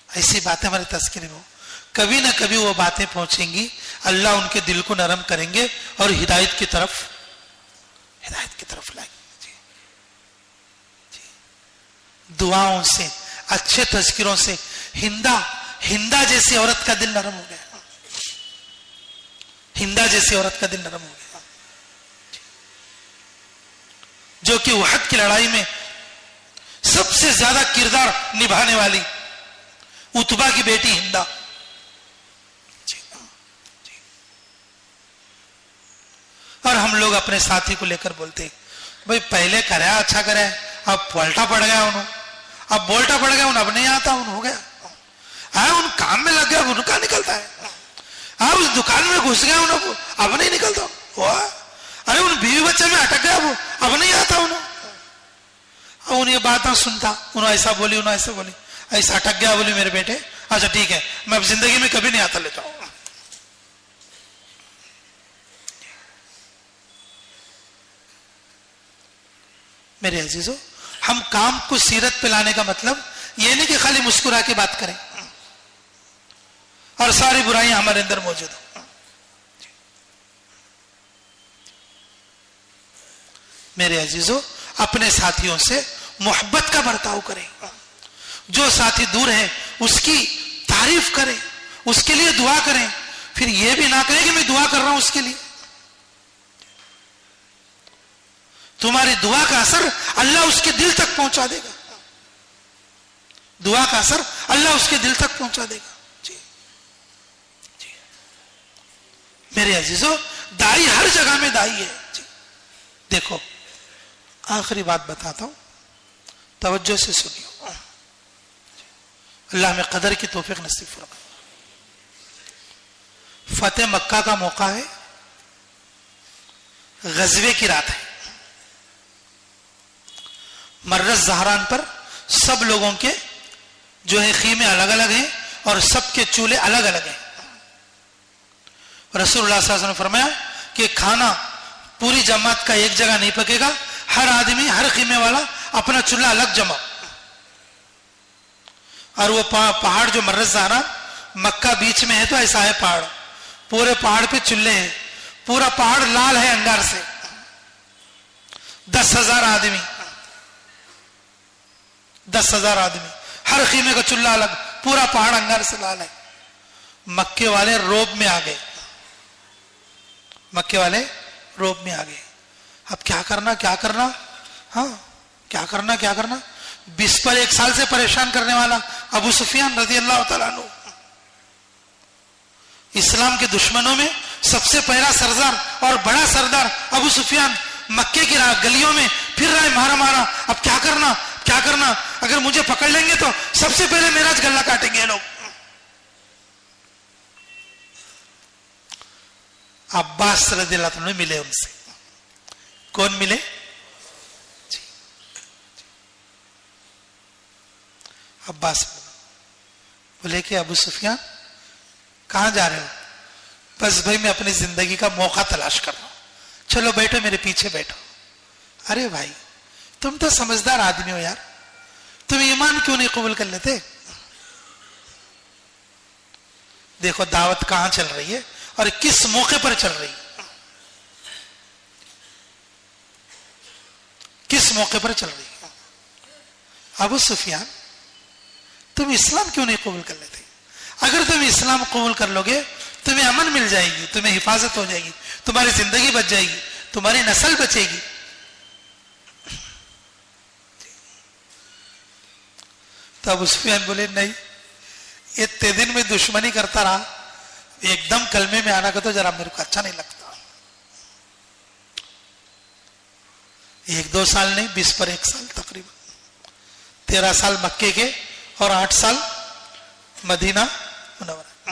ایسی باتیں ہمارے تذکرے میں ہو, کبھی نہ کبھی وہ باتیں پہنچیں گی, اللہ ان کے دل کو نرم کریں گے اور ہدایت کی طرف لائیں گے. دعاؤں سے, اچھے تذکروں سے ہندا جیسی عورت کا دل نرم ہو گیا, ہندا جیسی عورت کا دل نرم ہو گیا, جو کہ احد کی لڑائی میں سب سے زیادہ کردار نبھانے والی اتبا کی بیٹی ہندا. اور ہم لوگ اپنے ساتھی کو لے کر بولتے ہیں بھائی پہلے کرے اچھا کرے, اب پلٹا پڑ گیا انہوں, اب بولٹا پڑ گیا انہوں, اب نہیں آتا انہوں, ہو گیا ان کام میں لگ گیا, ان کا نکلتا ہے. اب اس دکان میں گھس گیا انہوں, اب نہیں نکلتا. ارے ان بیوی بچے میں اٹک گیا وہ, اب نہیں آتا انہوں. ان یہ بات نہ سنتا, انہوں ایسا بولی, انہوں ایسا بولی, ایسا اٹک گیا بولی میرے بیٹے, اچھا ٹھیک ہے میں اب زندگی میں کبھی نہیں آتا لیتا ہوں. میرے عزیزو, ہم کام کو سیرت پہ لانے کا مطلب یہ نہیں کہ خالی مسکرا کے بات کریں اور ساری برائیاں ہمارے اندر موجود ہوں. میرے عزیزو, اپنے ساتھیوں سے محبت کا برتاؤ کریں. جو ساتھی دور ہے اس کی تعریف کریں, اس کے لیے دعا کریں. پھر یہ بھی نہ کہیں کہ میں دعا کر رہا ہوں اس کے لیے. تمہاری دعا کا اثر اللہ اس کے دل تک پہنچا دے گا, دعا کا اثر اللہ اس کے دل تک پہنچا دے گا. جی میرے عزیزو, دائی ہر جگہ میں دائی ہے. جی دیکھو آخری بات بتاتا ہوں, توجہ سے سنیو, اللہ میں قدر کی توفیق نصیب فرمائے. فتح مکہ کا موقع ہے, غزوے کی رات ہے. مررز زہران پر سب لوگوں کے جو ہے خیمے الگ الگ ہیں اور سب کے چولہے الگ الگ ہیں. رسول اللہ صلی اللہ علیہ وسلم نے فرمایا کہ کھانا پوری جماعت کا ایک جگہ نہیں پکے گا, ہر آدمی ہر خیمے والا اپنا چولہا الگ جمع. اور وہ پہاڑ جو مررز زہران مکہ بیچ میں ہے تو ایسا ہے پہاڑ, پورے پہاڑ پہ چولہے ہیں, پورا پہاڑ لال ہے انگار سے. 10,000 آدمی, 10,000 آدمی, ہر خیمے کا چولہا الگ, پورا پہاڑ انگار سے لال ہے. مکے والے روب میں آ گئے, مکے والے روب میں آ گئے. اب کیا کرنا, ہاں کیا کرنا. 20 پر 1 سال سے پریشان کرنے والا ابو سفیان رضی اللہ تعالیٰ عنہ, اسلام کے دشمنوں میں سب سے پہلا سردار اور بڑا سردار ابو سفیان مکے کی گلیوں میں پھر رہا ہے, مارا. اب کیا کرنا, اگر مجھے پکڑ لیں گے تو سب سے پہلے میرا گلا کاٹیں گے لوگ. عباس رضی اللہ عنہ ملے ان سے. کون ملے؟ جی عباس بولے کہ ابو سفیان کہاں جا رہے ہو؟ بس بھائی میں اپنی زندگی کا موقع تلاش کر رہا ہوں, چلو بیٹھو میرے پیچھے بیٹھو. ارے بھائی تم تو سمجھدار آدمی ہو یار, تم ایمان کیوں نہیں قبول کر لیتے؟ دیکھو دعوت کہاں چل رہی ہے اور کس موقع پر چل رہی ہے, کس موقع پر چل رہی ہے. ابو سفیان تم اسلام کیوں نہیں قبول کر لیتے؟ اگر تم اسلام قبول کر لو گے تمہیں امن مل جائے گی, تمہیں حفاظت ہو جائے گی, تمہاری زندگی بچ جائے گی, تمہاری نسل بچے گی. تو ابو سفیان بولے نہیں, اتنے دن میں دشمنی کرتا رہا, ایک دم کلمے میں آنا کا تو ذرا میرے کو اچھا نہیں لگتا. 1-2 سال نہیں, 20 پر 1 سال تقریباً 13 سال مکے کے اور 8 سال مدینہ منورہ.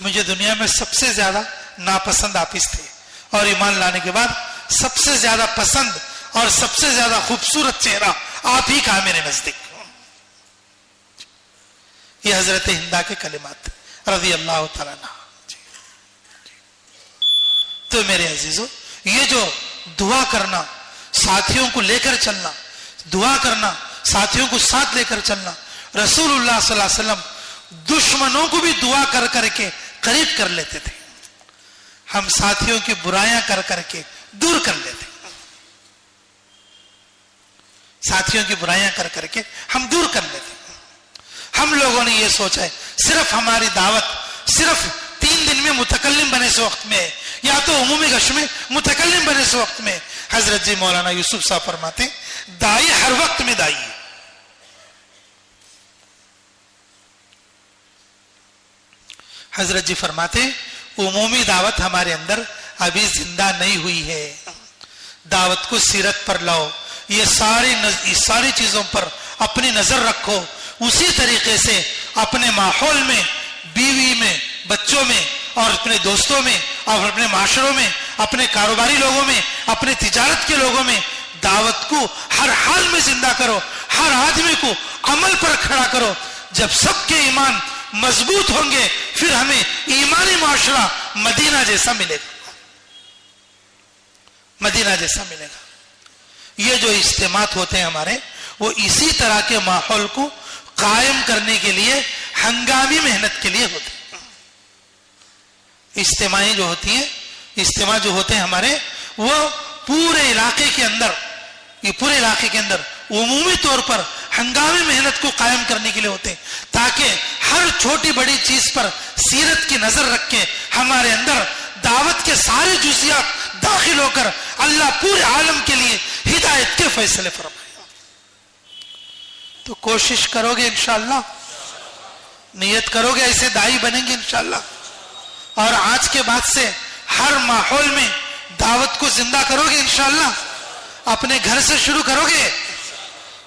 مجھے دنیا میں سب سے زیادہ ناپسند آپس تھے اور ایمان لانے کے بعد سب سے زیادہ پسند اور سب سے زیادہ خوبصورت چہرہ آپ ہی کا میرے نزدیک. یہ حضرت ہندا کے کلمات رضی اللہ تعالیٰ عنہ. تو میرے عزیزو یہ جو دعا کرنا ساتھیوں کو لے کر چلنا دعا کرنا ساتھیوں کو ساتھ لے کر چلنا رسول اللہ صلی اللہ علیہ وسلم دشمنوں کو بھی دعا کر کر کے قریب کر لیتے تھے. ہم ساتھیوں کی برائیاں کر کر کے دور کر لیتے ساتھیوں کی برائیاں کر کر کے ہم دور کر لیتے. ہم لوگوں نے یہ سوچا ہے صرف ہماری دعوت صرف 3 دن میں متکلم بنے سے وقت میں ہے یا تو عمومی گش میں متکلم بنے سے وقت میں. حضرت جی مولانا یوسف صاحب فرماتے دائی ہر وقت میں دائی ہے. حضرت جی فرماتے عمومی دعوت ہمارے اندر ابھی زندہ نہیں ہوئی ہے. دعوت کو سیرت پر لاؤ. یہ ساری چیزوں پر اپنی نظر رکھو. اسی طریقے سے اپنے ماحول میں بیوی میں بچوں میں اور اپنے دوستوں میں اور اپنے معاشروں میں اپنے کاروباری لوگوں میں اپنے تجارت کے لوگوں میں دعوت کو ہر حال میں زندہ کرو. ہر آدمی کو عمل پر کھڑا کرو. جب سب کے ایمان مضبوط ہوں گے پھر ہمیں ایمانی معاشرہ مدینہ جیسا ملے گا. مدینہ جیسا ملے گا. یہ جو اجتماعات ہوتے ہیں ہمارے وہ اسی طرح کے ماحول کو قائم کرنے کے لیے ہنگامی محنت کے لیے ہوتے ہیں. اجتماعی جو ہوتی ہیں اجتماع جو ہوتے ہیں ہمارے وہ پورے علاقے کے اندر عمومی طور پر ہنگامی محنت کو قائم کرنے کے لیے ہوتے ہیں تاکہ ہر چھوٹی بڑی چیز پر سیرت کی نظر رکھ کے ہمارے اندر دعوت کے سارے جزیات داخل ہو کر اللہ پورے عالم کے لیے ہدایت کے فیصلے فرمائے. تو کوشش کرو گے انشاءاللہ نیت کرو گے ایسے دائی بنیں گے انشاءاللہ اور آج کے بعد سے ہر ماحول میں دعوت کو زندہ کرو گے انشاءاللہ. اپنے گھر سے شروع کرو گے.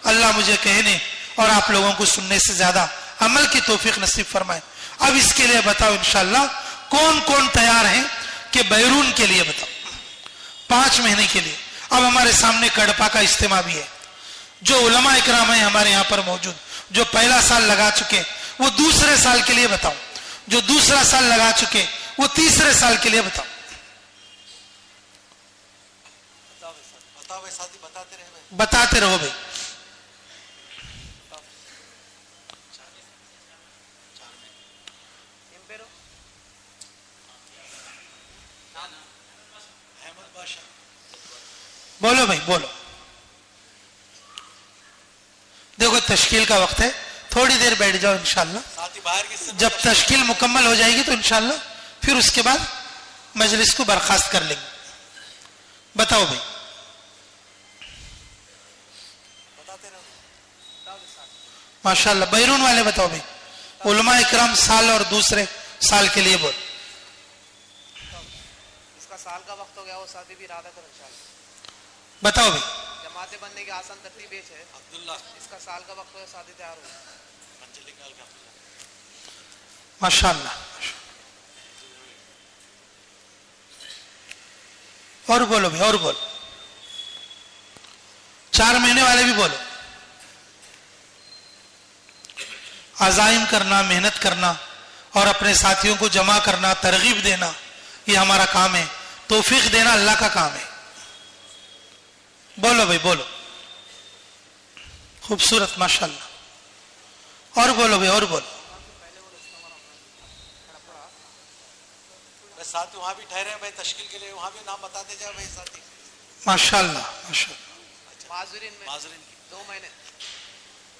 اللہ مجھے کہنے اور آپ لوگوں کو سننے سے زیادہ عمل کی توفیق نصیب فرمائے. اب اس کے لیے بتاؤ انشاءاللہ کون کون تیار ہیں کہ بیرون کے لیے بتاؤ 5 مہینے کے لیے. اب ہمارے سامنے کڑپا کا اجتماع بھی ہے. جو علماء اکرام ہیں ہمارے یہاں پر موجود جو پہلا سال لگا چکے وہ دوسرے سال کے لیے بتاؤ. جو دوسرا سال لگا چکے وہ تیسرے سال کے لیے بتاؤ. بتاتے رہو بھائی. بولو بھائی بولو. دیکھو تشکیل کا وقت ہے تھوڑی دیر بیٹھ جاؤ انشاءاللہ. جب تشکیل مکمل ہو جائے گی تو انشاءاللہ پھر اس کے بعد مجلس کو برخاست کر لیں گے. بتاؤ بھائی. ماشاءاللہ بیرون والے بتاؤ بھائی. علماء اکرام سال اور دوسرے سال کے لیے بول. اس کا سال کا وقت ہو گیا وہ ساتھی بھی ارادہ کرو انشاءاللہ. بتاؤ بھائی. جماعتیں بننے کی آسان ترتیب ہے عبداللہ. اس کا سال کا وقت ہو گیا ساتھی تیار ہو. ماشاءاللہ. اور بولو بھائی اور بولو. 4 مہینے والے بھی بولو. عزائم کرنا محنت کرنا اور اپنے ساتھیوں کو جمع کرنا ترغیب دینا یہ ہمارا کام ہے. توفیق دینا اللہ کا کام ہے. بولو بھائی بولو. خوبصورت ماشاءاللہ. اور بولو بھائی اور بولو. ساتھی وہاں بھی ٹھہرے ہیں بھائی تشکیل کے لیے وہاں بھی نام بتاتے جائے بھائی ساتھی. ماشاءاللہ ماشاءاللہ.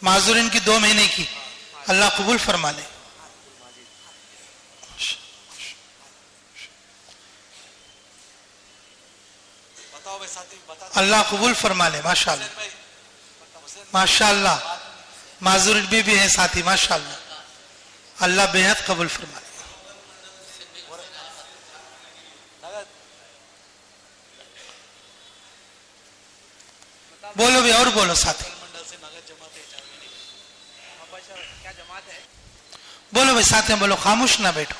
معذورین کی 2 مہینے کی اللہ قبول فرما لے. بتاؤ بھائی ساتھی اللہ قبول فرما لے. ماشاءاللہ ماشاءاللہ. معذورین بھی ہیں ساتھی ماشاءاللہ. اللہ بے حد قبول فرما لے. بولو بھی اور بولو ساتھی. بولو بھائی ساتھی بولو خاموش نہ بیٹھو.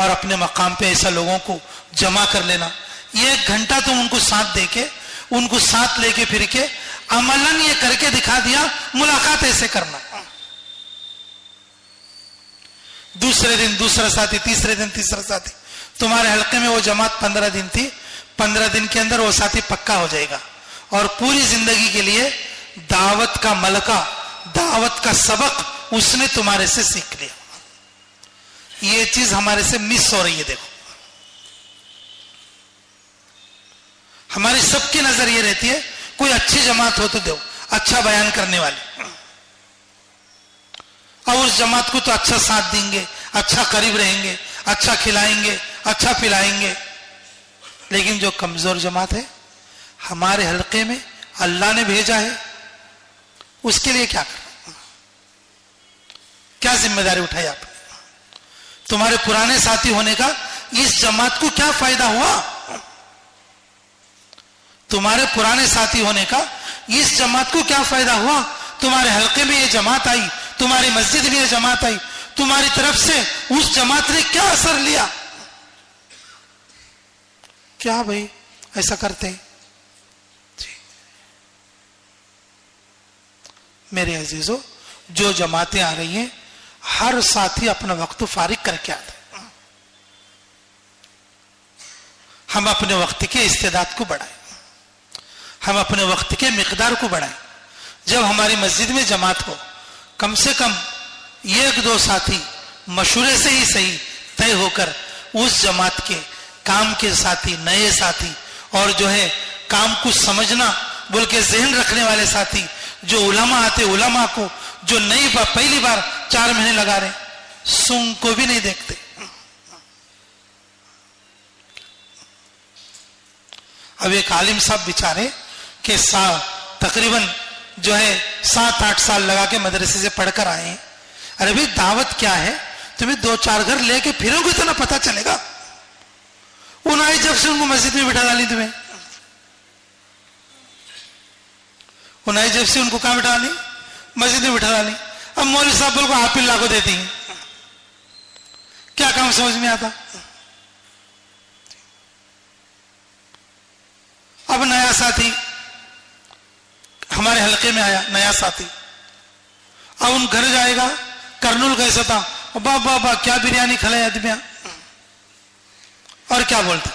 اور اپنے مقام پہ ایسا لوگوں کو جمع کر لینا. یہ 1 گھنٹہ تم ان کو ساتھ دے کے ان کو ساتھ لے کے پھر کے عملاً یہ کر کے دکھا دیا ملاقات ایسے کرنا. دوسرے دن دوسرا ساتھی, تیسرے دن تیسرا ساتھی. تمہارے حلقے میں وہ جماعت 15 دن تھی, 15 دن کے اندر وہ ساتھی پکا ہو جائے گا اور پوری زندگی کے لیے دعوت کا ملکہ, دعوت کا سبق اس نے تمہارے سے سیکھ لیا. یہ چیز ہمارے سے مس ہو رہی ہے. دیکھو ہماری سب کی نظر یہ رہتی ہے کوئی اچھی جماعت ہو تو دو, اچھا بیان کرنے والی, اور اس جماعت کو تو اچھا ساتھ دیں گے, اچھا قریب رہیں گے, اچھا کھلائیں گے, اچھا پلائیں گے. لیکن جو کمزور جماعت ہے ہمارے حلقے میں اللہ نے بھیجا ہے, اس کے لیے کیا کرنا, کیا ذمہ داری اٹھائی آپ نے؟ تمہارے پرانے ساتھی ہونے کا اس جماعت کو کیا فائدہ ہوا؟ تمہارے پرانے ساتھی ہونے کا اس جماعت کو کیا فائدہ ہوا؟ تمہارے حلقے میں یہ جماعت آئی, تمہاری مسجد میں یہ جماعت آئی, تمہاری طرف سے اس جماعت نے کیا اثر لیا؟ کیا بھائی ایسا کرتے ہیں؟ جی میرے عزیزو, جو جماعتیں آ رہی ہیں ہر ساتھی اپنا وقت فارغ کر کے آتا ہے. ہم اپنے وقت کے استعداد کو بڑھائیں, ہم اپنے وقت کے مقدار کو بڑھائیں. جب ہماری مسجد میں جماعت ہو کم سے کم 1-2 ساتھی مشورے سے ہی صحیح طے ہو کر اس جماعت کے کام کے ساتھی, نئے ساتھی, اور جو ہے کام کو سمجھنا بول کے ذہن رکھنے والے ساتھی, جو علماء آتے علماء کو, جو نئی پہلی بار 4 مہینے لگا رہے سنگ کو بھی نہیں دیکھتے. اب ایک عالم صاحب بیچارے کہ تقریباً جو ہے 7-8 سال لگا کے مدرسے سے پڑھ کر آئے ہیں. ارے بھائی دعوت کیا ہے, تمہیں 2-4 گھر لے کے پھرو گے تو نہ پتا چلے گا. انہوں نے جب سے ان کو مسجد میں بٹھا ڈالی, تمہیں انہوں نے جب سے ان کو کہاں بٹھا لی, مسجد میں بٹھا ڈالی. اب مولوی صاحب بول کو آپ اللہ کو دیتی ہیں, کیا کام سمجھ میں آتا؟ اب نیا ساتھی ہمارے حلقے میں آیا, نیا ساتھی, اب ان گھر جائے گا, کرنول کیسا تھا, بابا کیا بریانی کھلائے آدمی, اور کیا بولتا.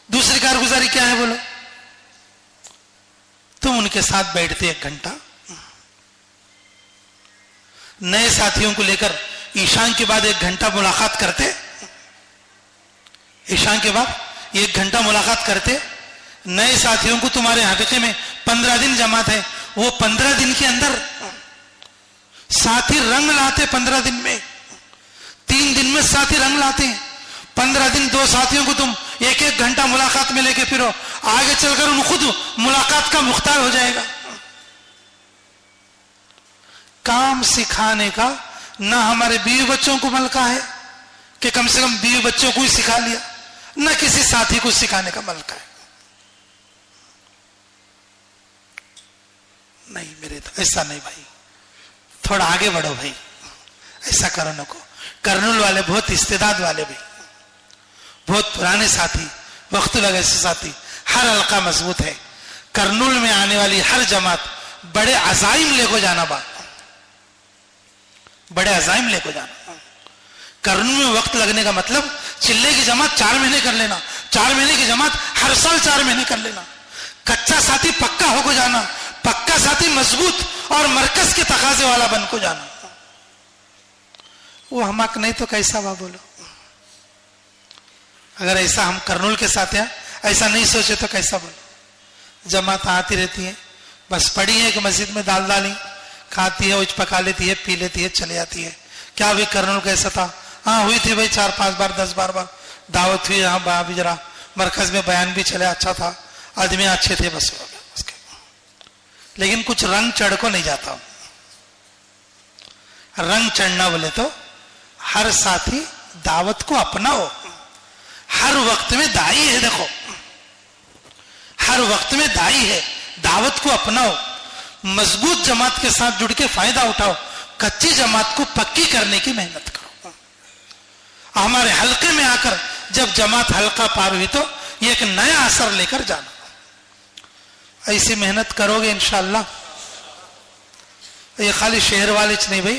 دوسری کارگزاری کیا ہے بولو؟ تم ان کے ساتھ بیٹھتے 1 گھنٹہ, نئے ساتھیوں کو لے کر عشاء کے بعد 1 گھنٹہ ملاقات کرتے, عشاء کے بعد 1 گھنٹہ ملاقات کرتے. نئے ساتھیوں کو تمہارے حلقے میں 15 دن جماعت ہے, وہ 15 دن کے اندر ساتھی رنگ لاتے. 15 دن میں 3 دن میں ساتھی رنگ لاتے ہیں. 15 دن 2 ساتھیوں کو تم 1-1 گھنٹہ ملاقات میں لے کے پھرو, آگے چل کر ان خود ملاقات کا مختار ہو جائے گا. کام سکھانے کا نہ ہمارے بیوی بچوں کو ملکہ ہے کہ کم سے کم بیوی بچوں کو ہی سکھا لیا, نہ کسی ساتھی کو سکھانے کا ملکہ ہے. نہیں میرے تو ایسا نہیں بھائی, تھوڑا آگے بڑھو بھائی, ایسا کرو نہ کو. کرنول والے بہت استعداد والے بھائی, بہت پرانے ساتھی, وقت لگے سے ساتھی, ہر حلقہ مضبوط ہے. کرنول میں آنے والی ہر جماعت بڑے عزائم لے کو جانا, بڑے عزائم لے کو جانا. کرنول میں وقت لگنے کا مطلب چلے کی جماعت 4 مہینے کر لینا, 4 مہینے کی جماعت ہر سال 4 مہینے کر لینا. کچا ساتھی پکا ہو کو جانا, پکا ساتھی مضبوط اور مرکز کے تقاضے والا بن کو جانا. وہ ہمک نہیں تو کیسا با بولو. اگر ایسا ہم کرنول کے ساتھ ہیں, ایسا نہیں سوچے تو کیسا بولو. جماعت آتی رہتی ہے, بس پڑی ہے کہ مسجد میں دال ڈالی, کھاتی ہے, اچ پکا لیتی ہے, پی لیتی ہے, چلے جاتی ہے. کیا بھی کرنول کیسا تھا؟ ہاں ہوئی تھی بھائی 4-5 بار 10 بار دعوت ہوئی, ہاں وہاں بھی ذرا مرکز میں بیان بھی چلے, اچھا تھا, آدمی اچھے تھے, بس ہو گیا اس کے. لیکن کچھ رنگ چڑھ کو نہیں جاتا. رنگ چڑھنا بولے تو ہر ساتھی دعوت کو اپناؤ. ہر وقت میں دائی ہے, دیکھو ہر وقت میں دائی ہے, دعوت کو اپناؤ. مضبوط جماعت کے ساتھ جڑ کے فائدہ اٹھاؤ, کچی جماعت کو پکی کرنے کی محنت کرو. ہمارے حلقے میں آ کر جب جماعت حلقہ پار ہوئی تو یہ ایک نیا اثر لے کر جانا. ایسی محنت کرو گے انشاءاللہ. یہ خالی شہر والے نہیں بھائی,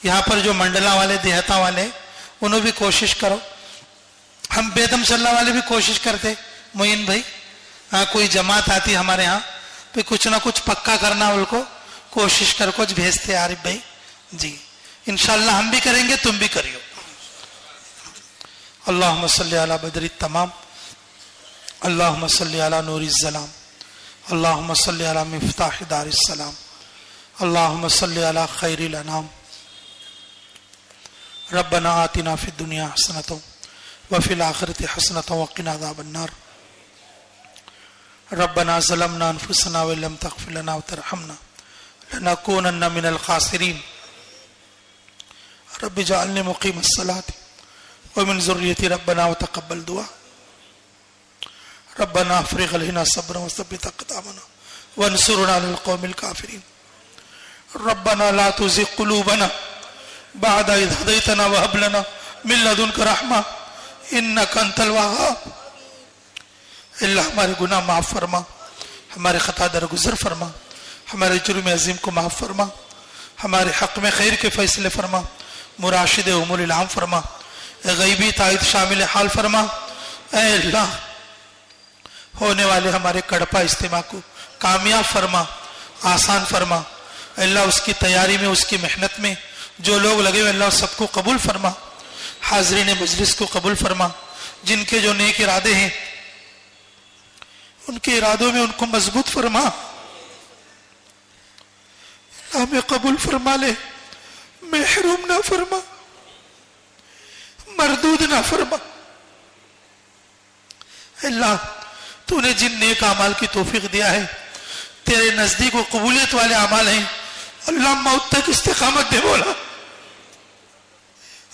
یہاں پر جو منڈلا والے دیہتا والے انہوں بھی کوشش کرو. ہم بیدم صلی اللہ والے بھی کوشش کرتے معین بھائی, ہاں کوئی جماعت آتی ہمارے ہاں پہ کچھ نہ کچھ پکا کرنا ان کو کوشش کر کچھ بھیجتے عارف بھائی جی. انشاءاللہ ہم بھی کریں گے, تم بھی کریو. اللہم صلی علی بدر التمام, اللہم صلی علی نور الظلام, اللہم صلی علی مفتاح دار السلام, اللہم صلی علی خیر الانام. ربنا آتنا فی الدنیا حسنۃ وفی الآخرۃ حسنۃ وقنا عذاب النار. ربنا ظلمنا انفسنا وان لم تغفر لنا وترحمنا لنكونن من الخاسرین. رب اجعلنی مقیم الصلاۃ ومن ذریتی ربنا وتقبل دعا. ربنا افرغ علينا صبرا وثبت اقدامنا وانصرنا على القوم الكافرين. ربنا لا تزغ قلوبنا بعد إذ هديتنا وهب لنا من لدنك رحمة إنك أنت الوهاب. اللہ ہمارے گناہ معاف فرما, ہمارے خطا درگزر فرما, ہمارے جرم عظیم کو معاف فرما, ہمارے حق میں خیر کے فیصلے فرما, مراشد امور العام فرما, غیبی تائید شامل حال فرما. اے اللہ ہونے والے ہمارے کڑپا اجتماع کو کامیاب فرما, آسان فرما. اللہ اس کی تیاری میں, اس کی محنت میں جو لوگ لگے ہوئے اللہ سب کو قبول فرما. حاضرین مجلس کو قبول فرما. جن کے جو نیک ارادے ہیں ان کے ارادوں میں ان کو مضبوط فرما. ہمیں قبول فرما لے, محروم نہ فرما, مردود نہ فرما. اللہ تو نے جن نیک اعمال کی توفیق دیا ہے تیرے نزدیک و قبولیت والے اعمال ہیں. اللہ موت تک استقامت دے. بولا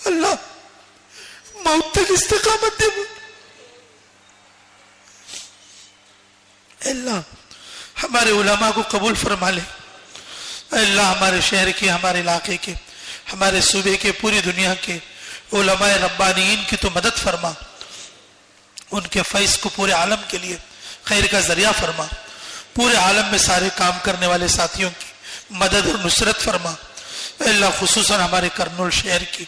اللہ موت تک استقامت دے. اللہ ہمارے علماء کو قبول فرما لے. اللہ ہمارے شہر کے, ہمارے علاقے کے, ہمارے صوبے کے, پوری دنیا کے علماء ربانیین کی تو مدد فرما. ان کے فیض کو پورے عالم کے لیے خیر کا ذریعہ فرما. پورے عالم میں سارے کام کرنے والے ساتھیوں کی مدد اور نصرت فرما. اللہ خصوصاً ہمارے کرنول شہر کی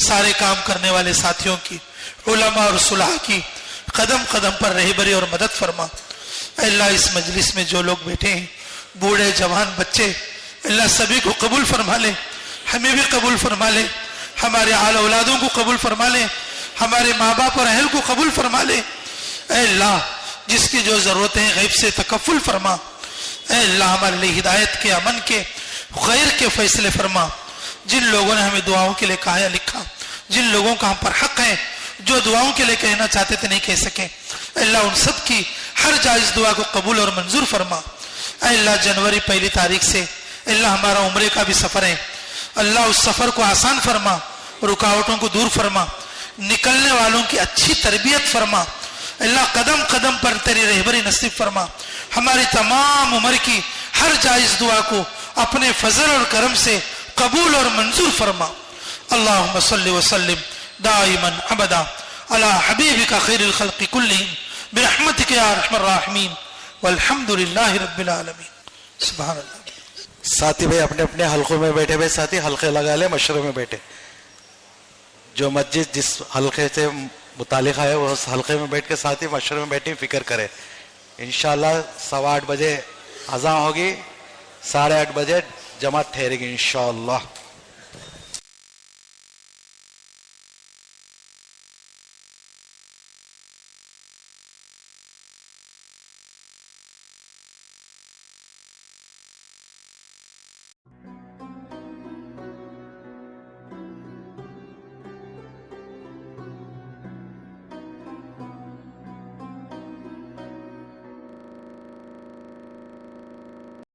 سارے کام کرنے والے ساتھیوں کی, علماء اور صلحاء کی قدم قدم پر رہبری اور مدد فرما. اللہ اس مجلس میں جو لوگ بیٹھے ہیں, بوڑھے جوان بچے, اللہ سبھی کو قبول فرما لے. ہمیں بھی قبول فرما لے, ہمارے آل اولادوں کو قبول فرما لے, ہمارے ماں باپ اور اہل کو قبول فرما لے. اے اللہ جس کی جو ضرورتیں ہیں غیب سے تکفل فرما. اے اللہ ہمارے لیے ہدایت کے, امن کے, خیر کے فیصلے فرما. جن لوگوں نے ہمیں دعاؤں کے لیے کہا یا لکھا, جن لوگوں کا ہم پر حق ہے, جو دعاؤں کے لیے کہنا چاہتے تھے نہیں کہہ سکے, اللہ ان سب کی ہر جائز دعا کو قبول اور منظور فرما. اے اللہ جنوری 1 تاریخ سے اللہ ہمارا عمرے کا بھی سفر ہے. اللہ اس سفر کو آسان فرما, رکاوٹوں کو دور فرما, نکلنے والوں کی اچھی تربیت فرما. اللہ قدم قدم پر تیری رہبری نصیب فرما. ہماری تمام عمر کی ہر جائز دعا کو اپنے فضل اور کرم سے قبول اور منظور فرما. اللہم صلی وسلم دائما ابدا علی حبیبک خیر الخلق کلہم برحمتک یا ارحم الراحمین والحمد للہ رب العالمین. سبحان اللہ. ساتھی بھائی اپنے اپنے حلقوں میں بیٹھے ہوئے ساتھی حلقے لگا لے, مشورے میں بیٹھے. جو مسجد جس حلقے سے متعلق ہے وہ اس حلقے میں بیٹھ کے ساتھی مشورے میں بیٹھے فکر کرے. انشاءاللہ 8:15 بجے اذان ہوگی, 8:30 بجے جماعت ٹھہرے گی انشاءاللہ.